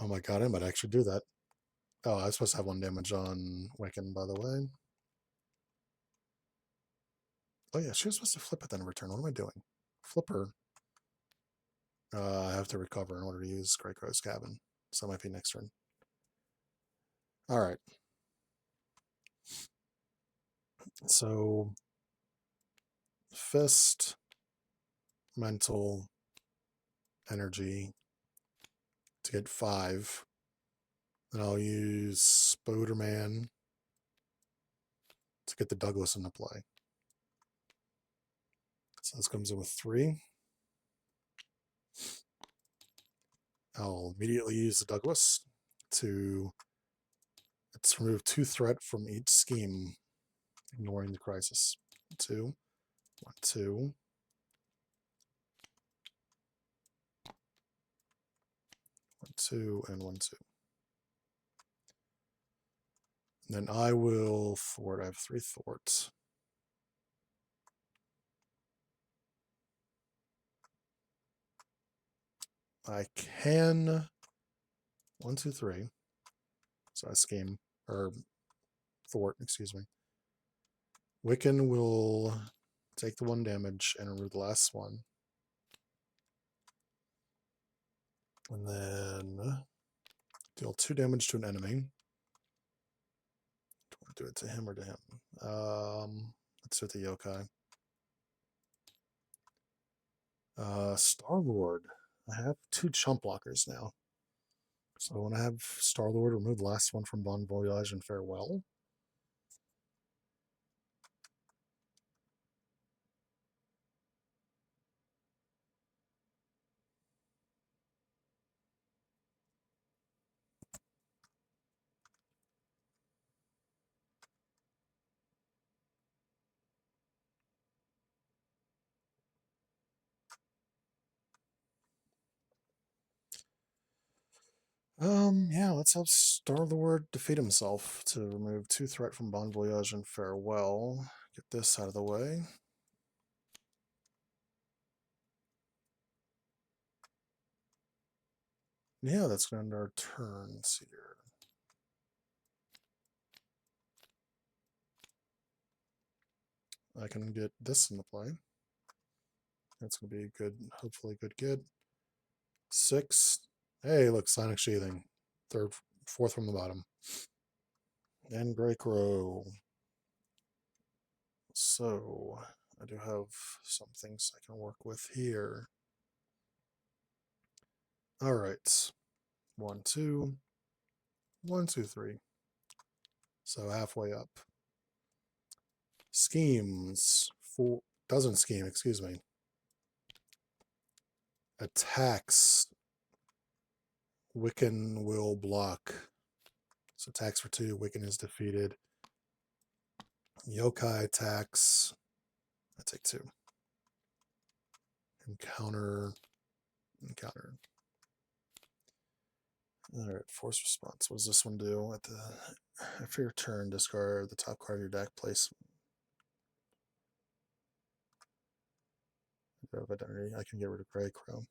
A: Oh my god, I might actually do that. Oh, I was supposed to have 1 damage on Wiccan, by the way. Oh yeah, she was supposed to flip it then in return. What am I doing? Flip her. I have to recover in order to use Grey Crow's cabin. So that might be next turn. All right. So, Fist, Mental, Energy to get 5. Then I'll use Spoderman to get the Douglas into play. So this comes in with 3. I'll immediately use the Douglas to remove 2 threat from each scheme, ignoring the crisis. 2, 1, 2. 1, 2, and 1, 2. And then I will thwart. I have 3 thwarts. I can 1, 2, 3. So I scheme or thwart, excuse me. Wiccan will take the 1 damage and remove the last one. And then deal 2 damage to an enemy. Do I want to do it to him or to him? Let's do it to Yokai. Star-Lord. I have 2 chump blockers now. So I want to have Star-Lord remove the last one from Bon Voyage and Farewell. Yeah, let's have Star-Lord defeat himself to remove 2 threat from Bon Voyage and Farewell. Get this out of the way. Yeah, that's going to end our turns here. I can get this into play. That's going to be good, hopefully good. 6. Hey, look, Sonic Sheathing. 4th from the bottom. And Grey Crow. So, I do have some things I can work with here. All right. 1, 2. 1, 2, 3. So halfway up. Schemes. Doesn't scheme, excuse me. Attacks. Wiccan will block. So attacks for 2. Wiccan is defeated. Yokai attacks. I take 2. Encounter. Alright, force response. What does this one do? After your turn, discard the top card of your deck, place of identity. I can get rid of Grey Crow.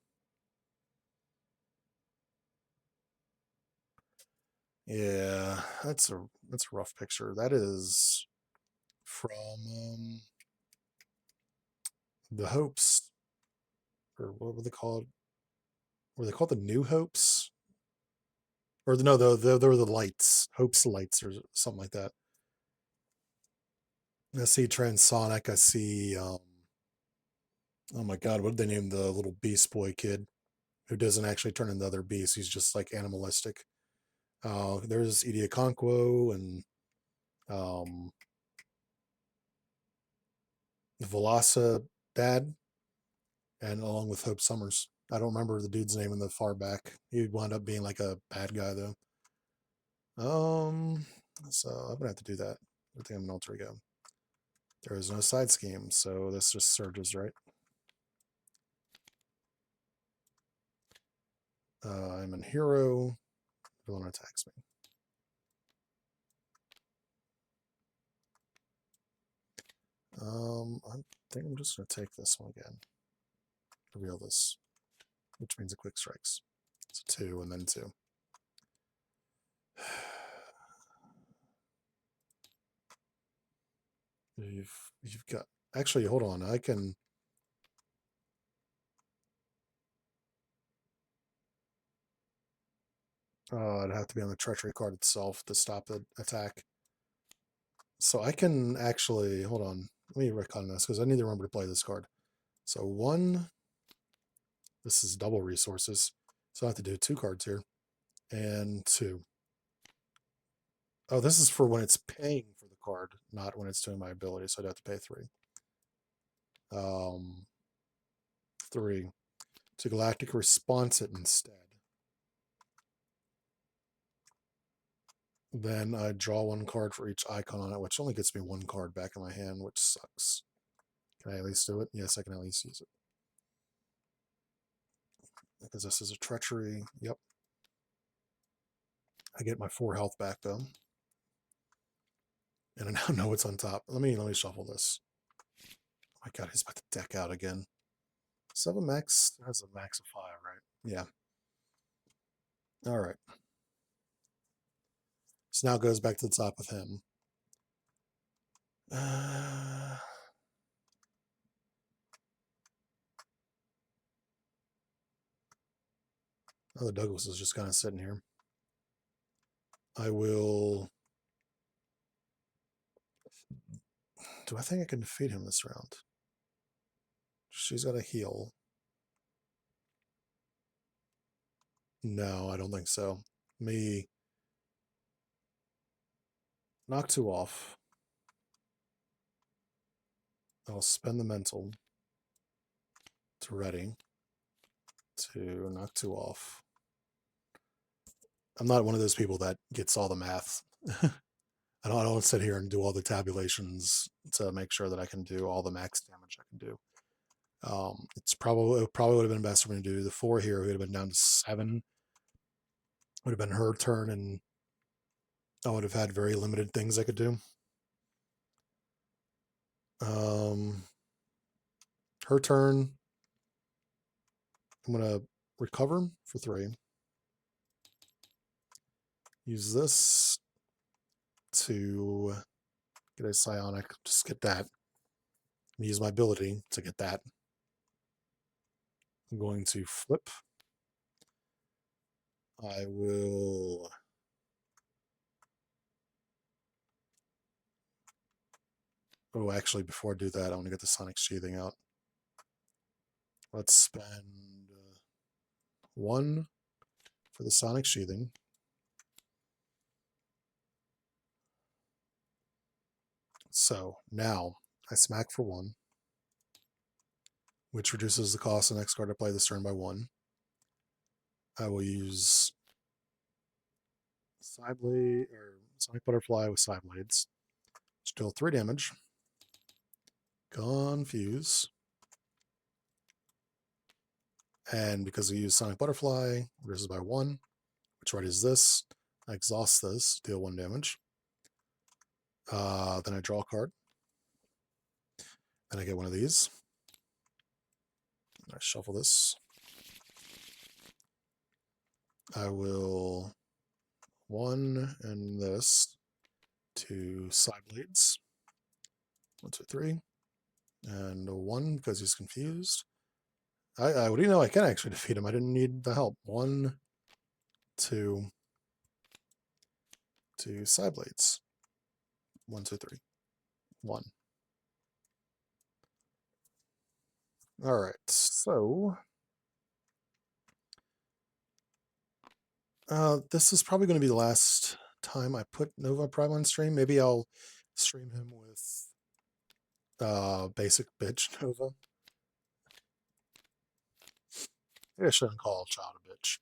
A: Yeah, that's a rough picture. That is from the Hopes, or what were they called? Were they called the New Hopes? Or no, they were the Lights, Hopes Lights, or something like that. I see Transonic. I see. Oh my God, what did they name the little Beast Boy kid who doesn't actually turn into other beasts? He's just like animalistic. There's Idioconquo and Velasa Dad, and along with Hope Summers. I don't remember the dude's name in the far back. He wound up being like a bad guy though. So I'm gonna have to do that. I think I'm an alter ego. There is no side scheme, so this just surges, right? I'm a hero. Villain attacks me. I think I'm just gonna take this one again. Reveal this, which means a quick strikes. So 2 and then 2. You've got, actually, hold on. I can. It'd have to be on the treachery card itself to stop the attack. So I can actually, hold on. Let me recon this because I need to remember to play this card. So 1, this is double resources. So I have to do 2 cards here. And 2. Oh, this is for when it's paying for the card, not when it's doing my ability. So I'd have to pay 3. 3. To Galactic Response it instead. Then I draw 1 card for each icon on it, which only gets me 1 card back in my hand, which sucks. Can I at least do it? Yes, I can at least use it. Because this is a treachery. Yep. I get my 4 health back though. And I now know what's on top. Let me shuffle this. Oh my God, he's about to deck out again. 7 max has a max of 5, right? Yeah. All right. So now it goes back to the top of him. Oh, the Douglas is just kind of sitting here. I will... Do I think I can defeat him this round? She's got a heal. No, I don't think so. Me knock 2 off. I'll spend the mental to ready to knock 2 off. I'm not one of those people that gets all the math. I don't sit here and do all the tabulations to make sure that I can do all the max damage I can do. It probably would have been best for me to do the 4 here. It would have been down to 7. Would have been her turn, and I would have had very limited things I could do. Her turn. I'm gonna recover for 3. Use this to get a psionic. Just get that. Use my ability to get that. I'm going to flip. I will... Oh, actually, before I do that, I want to get the sonic sheathing out. Let's spend 1 for the sonic sheathing. So now I smack for 1, which reduces the cost of the next card to play this turn by 1. I will use Side Blade or Sonic Butterfly with Side Blades. Still 3 damage. Confuse. And because we use Sonic Butterfly, reduces by 1, which readies this. I exhaust this, deal 1 damage. Then I draw a card. Then I get one of these. I shuffle this. I will 1 and this to Side Blades. 1, 2, 3. And a 1 because he's confused. What do you know? I can actually defeat him. I didn't need the help. 1, 2, to Side Blades. 1, 2, 3. 1. All right. So this is probably going to be the last time I put Nova Prime on stream. Maybe I'll stream him with basic bitch Nova. Maybe I shouldn't call a child a bitch.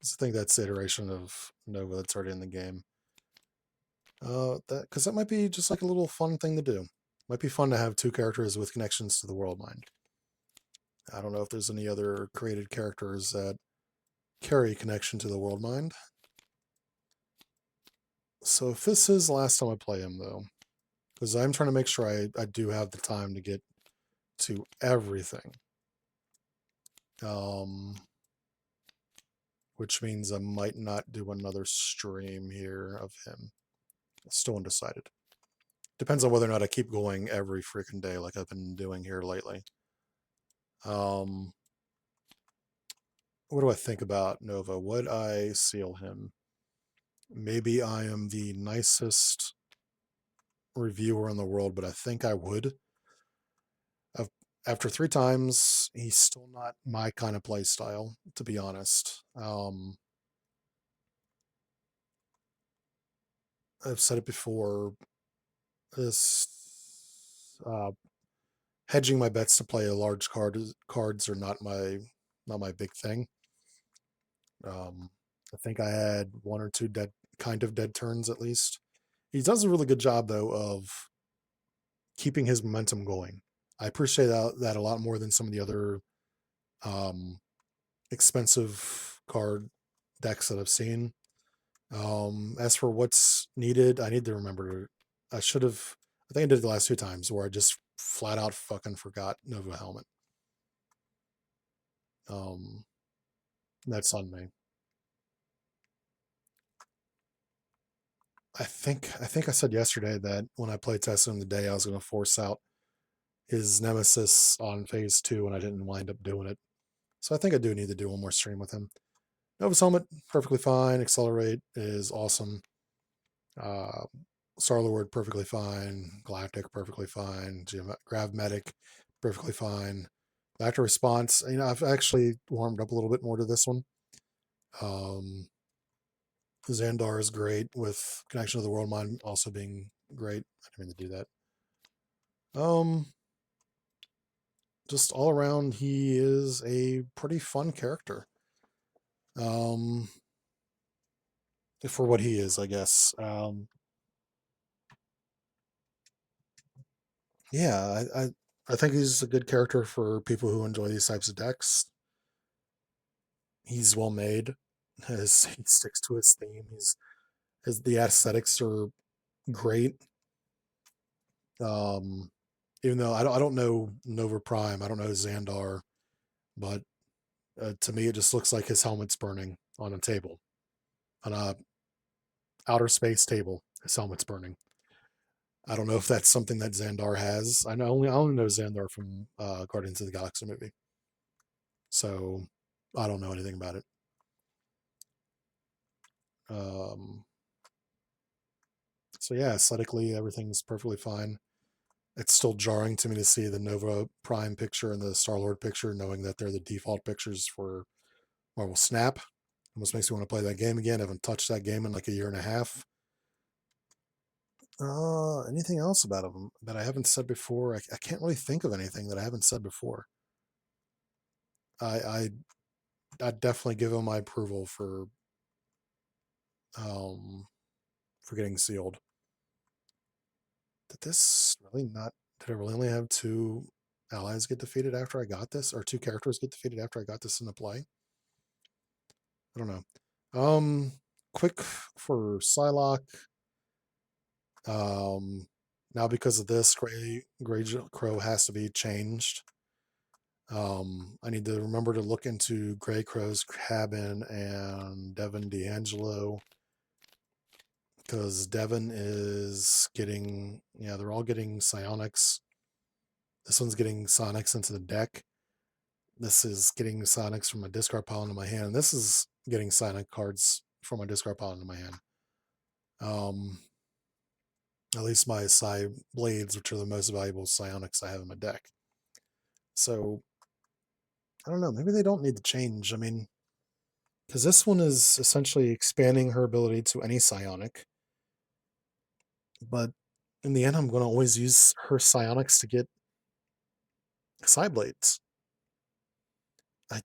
A: I think that's the iteration of Nova that's already in the game. Because that might be just like a little fun thing to do. Might be fun to have 2 characters with connections to the world mind. I don't know if there's any other created characters that carry connection to the world mind. So if this is the last time I play him, though, because I'm trying to make sure I do have the time to get to everything. Which means I might not do another stream here of him. Still undecided. Depends on whether or not I keep going every freaking day like I've been doing here lately. What do I think about Nova? Would I seal him? Maybe I am the nicest reviewer in the world, but I think I would. After 3 times, he's still not my kind of play style, to be honest. I've said it before. This hedging my bets to play a large cards are not my big thing. I think I had 1 or 2 dead turns at least. He does a really good job though of keeping his momentum going. I appreciate that a lot more than some of the other expensive card decks that I've seen. As for what's needed, I need to remember. I think I did it the last 2 times where I just flat out fucking forgot Nova Helmet. That's on me. I think I said yesterday that when I played tested him today, I was going to force out his nemesis on phase 2, and I didn't wind up doing it. So I think I do need to do one more stream with him. Nova's helmet, perfectly fine. Accelerate is awesome. Uh, Star-Lord, perfectly fine. Galactic, perfectly fine. Grav Medic, perfectly fine. Actor response, I've actually warmed up a little bit more to this one. Xandar is great, with Connection to the World Mind also being great. I didn't mean to do that. Just all around, he is a pretty fun character. For what he is, I guess. Yeah, I think he's a good character for people who enjoy these types of decks. He's well made. He sticks to his theme. The aesthetics are great. Even though I don't know Nova Prime, I don't know Xandar, but to me it just looks like his helmet's burning on a table, on a outer space table. His helmet's burning. I don't know if that's something that Xandar has. I only know Xandar from Guardians of the Galaxy movie, so I don't know anything about it. So yeah, aesthetically everything's perfectly fine. It's still jarring to me to see the Nova Prime picture and the Star-Lord picture, knowing that they're the default pictures for Marvel Snap. Almost makes me want to play that game again. I haven't touched that game in like a year and a half. Anything else about them that I haven't said before? I can't really think of anything that I haven't said before. I'd definitely give him my approval for getting sealed. Did this really not? Did I really only have 2 allies get defeated after I got this, or 2 characters get defeated after I got this into play? I don't know. Quick for Psylocke. Now because of this, Grey Crow has to be changed. I need to remember to look into Grey Crow's cabin and Devin D'Angelo, because Devin is getting, they're all getting psionics. This one's getting sonics into the deck. This is getting sonics from my discard pile into my hand. And this is getting psionic cards from my discard pile into my hand. At least my Psi Blades, which are the most valuable psionics I have in my deck. So, I don't know. Maybe they don't need to change. I mean, because this one is essentially expanding her ability to any psionic. But in the end, I'm going to always use her psionics to get Psi Blades. I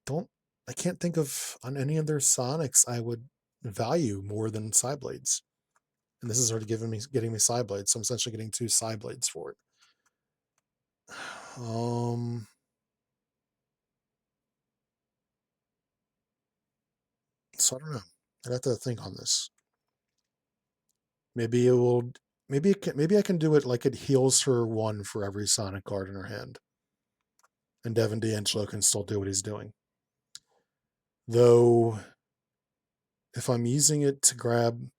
A: can't think of on any other psionics I would value more than Psi Blades. And this is already getting me Psi Blades, so I'm essentially getting 2 Psi Blades for it. So I don't know. I'd have to think on this. Maybe it will. Maybe I can do it like it heals her 1 for every Sonic card in her hand, and Devin D'Angelo can still do what he's doing. Though, if I'm using it to grab,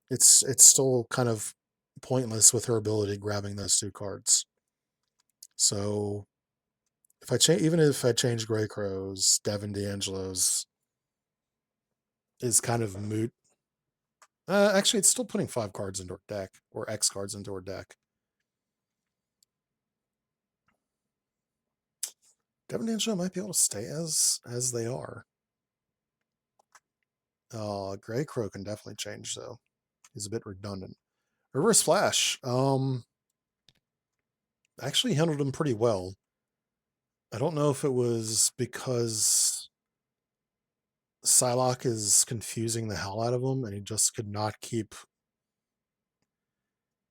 A: it's still kind of pointless with her ability grabbing those 2 cards. So, even if I change Grey Crow's, Devin D'Angelo's is kind of moot. Actually, it's still putting 5 cards into her deck, or X cards into her deck. Devin D'Angelo might be able to stay as they are. Grey Crow can definitely change, though. He's a bit redundant. Reverse Flash. Actually handled him pretty well. I don't know if it was because Psylocke is confusing the hell out of him, and he just could not keep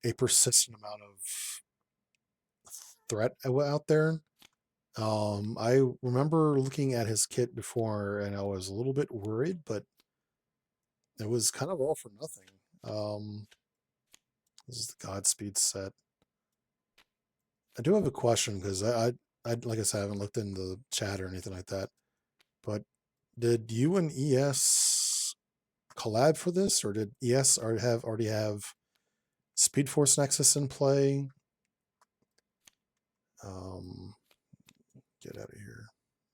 A: a persistent amount of threat out there. I remember looking at his kit before, and I was a little bit worried, but it was kind of all for nothing. This is the Godspeed set. I do have a question, because I like I said, I haven't looked into the chat or anything like that. But did you and ES collab for this, or did ES already have Speed Force Nexus in play? Get out of here.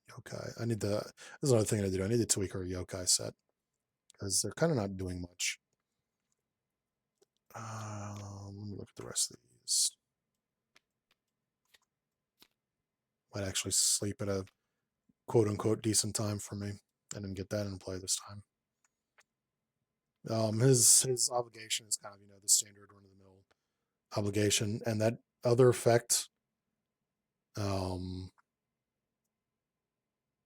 A: Yokai. I need the. This is another thing I do. I need to tweak our yokai set because they're kind of not doing much. Let me look at the rest of these. Might actually sleep at a quote unquote decent time for me. I didn't get that in play this time. His obligation is kind of the standard run of the mill obligation, and that other effect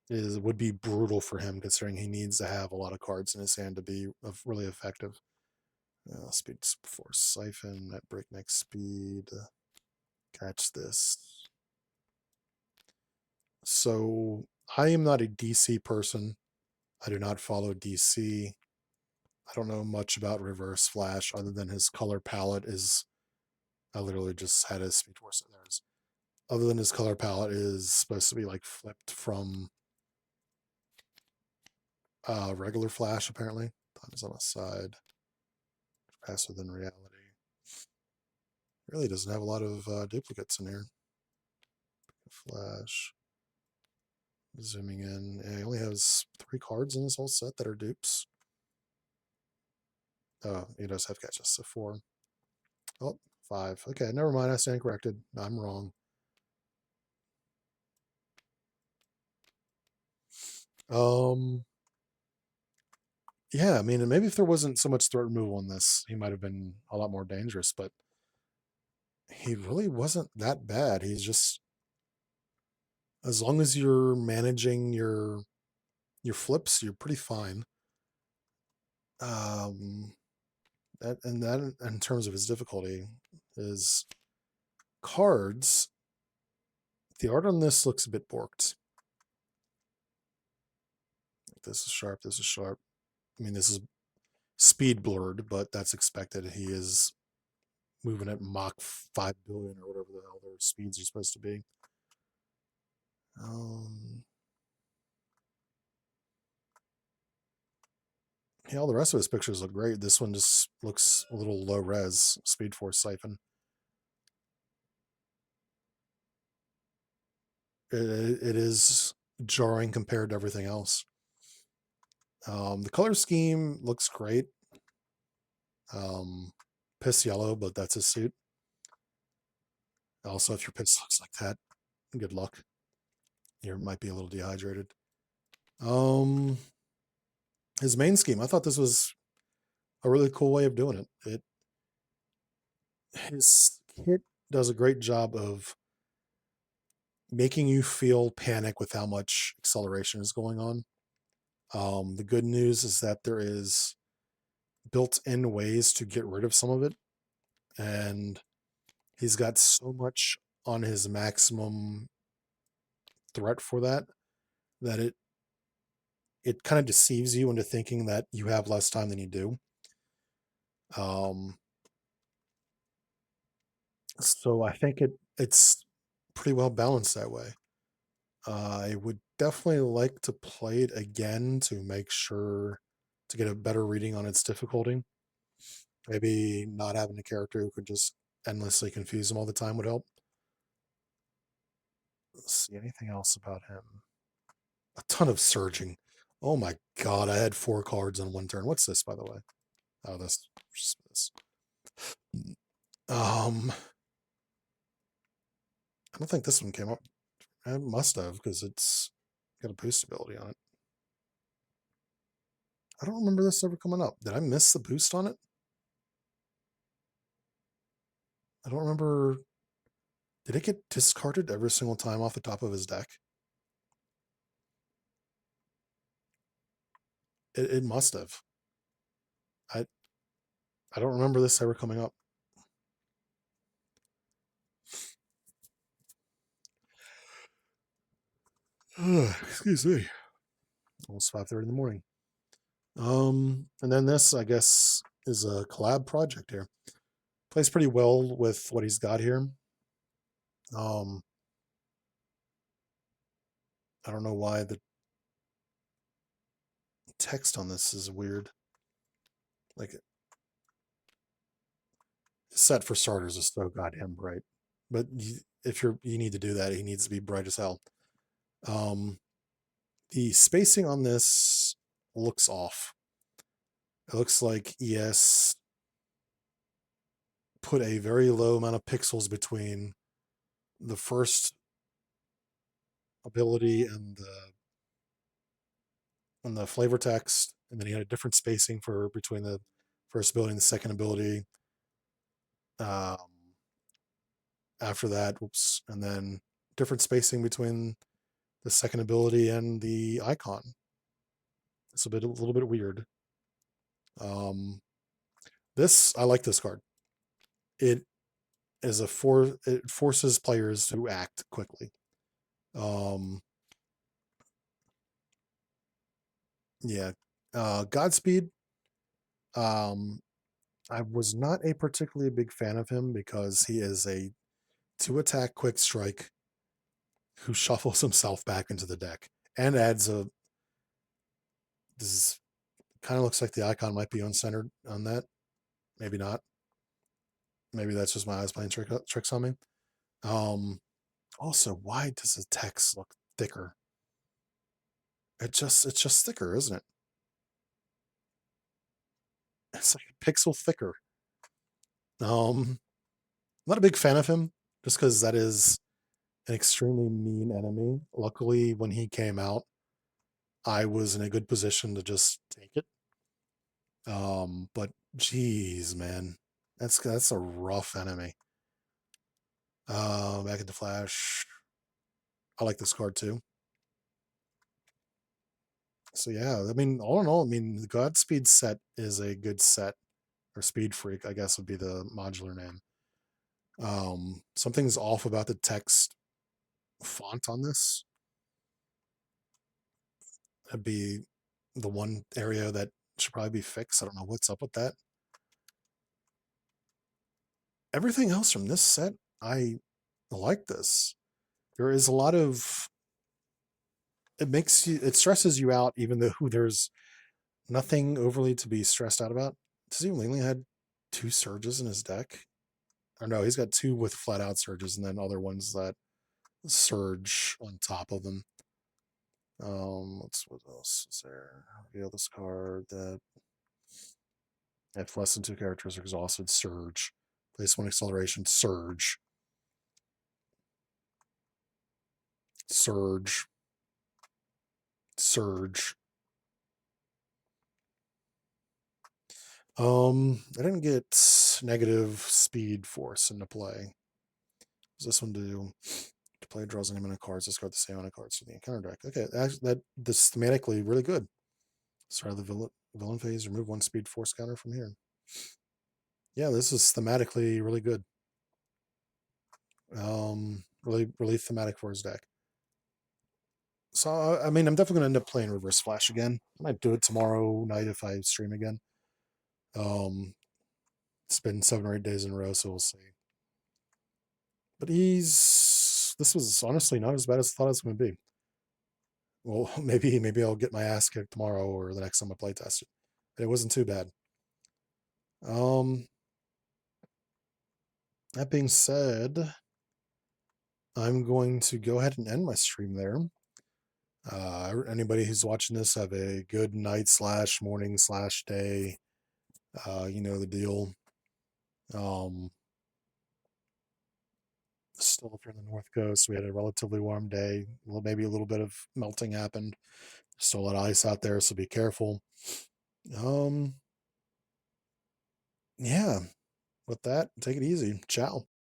A: would be brutal for him considering he needs to have a lot of cards in his hand to be really effective. Speed Force Siphon at breakneck speed. Catch this. So I am not a DC person. I do not follow DC. I don't know much about Reverse Flash other than his color palette is. I literally just had his Speed Force. There's other than his color palette is supposed to be like flipped from regular Flash apparently. Time is on the side. Faster than reality. Really doesn't have a lot of duplicates in here. Flash. Zooming in. Yeah, he only has 3 cards in this whole set that are dupes. Oh, he does have catches, so 4. Oh, 5. Okay, never mind. I stand corrected. I'm wrong. Yeah, I mean, maybe if there wasn't so much threat removal on this, he might have been a lot more dangerous, but he really wasn't that bad. He's just, as long as you're managing your flips, you're pretty fine. That in terms of his difficulty is cards. The art on this looks a bit borked. This is sharp. This is sharp. I mean, this is speed blurred, but that's expected. He is moving at Mach 5 billion or whatever the hell their speeds are supposed to be. Yeah, all the rest of his pictures look great. This one just looks a little low res. Speed Force Siphon. It is jarring compared to everything else. The color scheme looks great. Piss yellow, but that's his suit. Also, if your piss looks like that, good luck. You might be a little dehydrated. His main scheme, I thought this was a really cool way of doing it. His kit does a great job of making you feel panic with how much acceleration is going on. The good news is that there is built-in ways to get rid of some of it, and he's got so much on his maximum threat for that it kind of deceives you into thinking that you have less time than you do. So I think it's pretty well balanced that way. I would definitely like to play it again to make sure to get a better reading on its difficulty. Maybe not having a character who could just endlessly confuse him all the time would help. Let's see anything else about him. A ton of surging. Oh my god, I had 4 cards on one turn. What's this, by the way? Oh, this. I don't think this one came up. It must have, because it's got a boost ability on it. I don't remember this ever coming up. Did I miss the boost on it? I don't remember. Did it get discarded every single time off the top of his deck? It must have. I don't remember this ever coming up. Excuse me. Almost 5:30 in the morning. And then this, I guess, is a collab project here. Plays pretty well with what he's got here. I don't know why the text on this is weird. Like, set for starters is so goddamn bright. But if you need to do that, he needs to be bright as hell. The spacing on this looks off. It looks like ES put a very low amount of pixels between the first ability and the flavor text, and then he had a different spacing for between the first ability and the second ability. Um, After that, whoops, and then different spacing between the second ability and the icon. It's a little bit weird. This I like this card. It is it forces players to act quickly. Yeah. Godspeed. I was not a particularly big fan of him because he is a 2-attack quick strike who shuffles himself back into the deck and adds a. This kind of looks like the icon might be uncentered on that. Maybe not. Maybe that's just my eyes playing tricks on me. Also, why does the text look thicker? It's just thicker, isn't it? It's like a pixel thicker. I'm not a big fan of him just because that is an extremely mean enemy. Luckily, when he came out, I was in a good position to just take it. But geez, man, that's a rough enemy. Back into Flash. I like this card too. So yeah, I mean, all in all, I mean, the Godspeed set is a good set, or Speed Freak, I guess would be the modular name. Something's off about the text font on this. That'd be the one area that should probably be fixed. I don't know what's up with that. Everything else from this set, I like this. There is a lot of it stresses you out, even though there's nothing overly to be stressed out about. Does he only had 2 surges in his deck? Or no, he's got 2 with flat out surges and then other ones that surge on top of them. What else is there? Reveal this card that if less than 2 characters are exhausted, surge. Place 1 acceleration, surge. Surge. Surge. I didn't get negative speed force into play. Does this one do? To play draws any amount of cards, discard the same amount of cards from the encounter deck. Okay, that's thematically really good. Start of the villain phase, remove 1 speed force counter from here. Yeah, this is thematically really good. Really thematic for his deck. So I mean, I'm definitely gonna end up playing Reverse Flash again. I might do it tomorrow night if I stream again. It's been 7 or 8 days in a row, so we'll see. But this was honestly not as bad as I thought it was going to be. Well, maybe I'll get my ass kicked tomorrow or the next time I play test it. But it wasn't too bad. That being said, I'm going to go ahead and end my stream there. Anybody who's watching this, have a good night / morning / day. You know the deal. Still, if you're in the North Coast, we had a relatively warm day. Well, maybe a little bit of melting happened. Still a lot of ice out there, so be careful. Yeah. With that, take it easy. Ciao.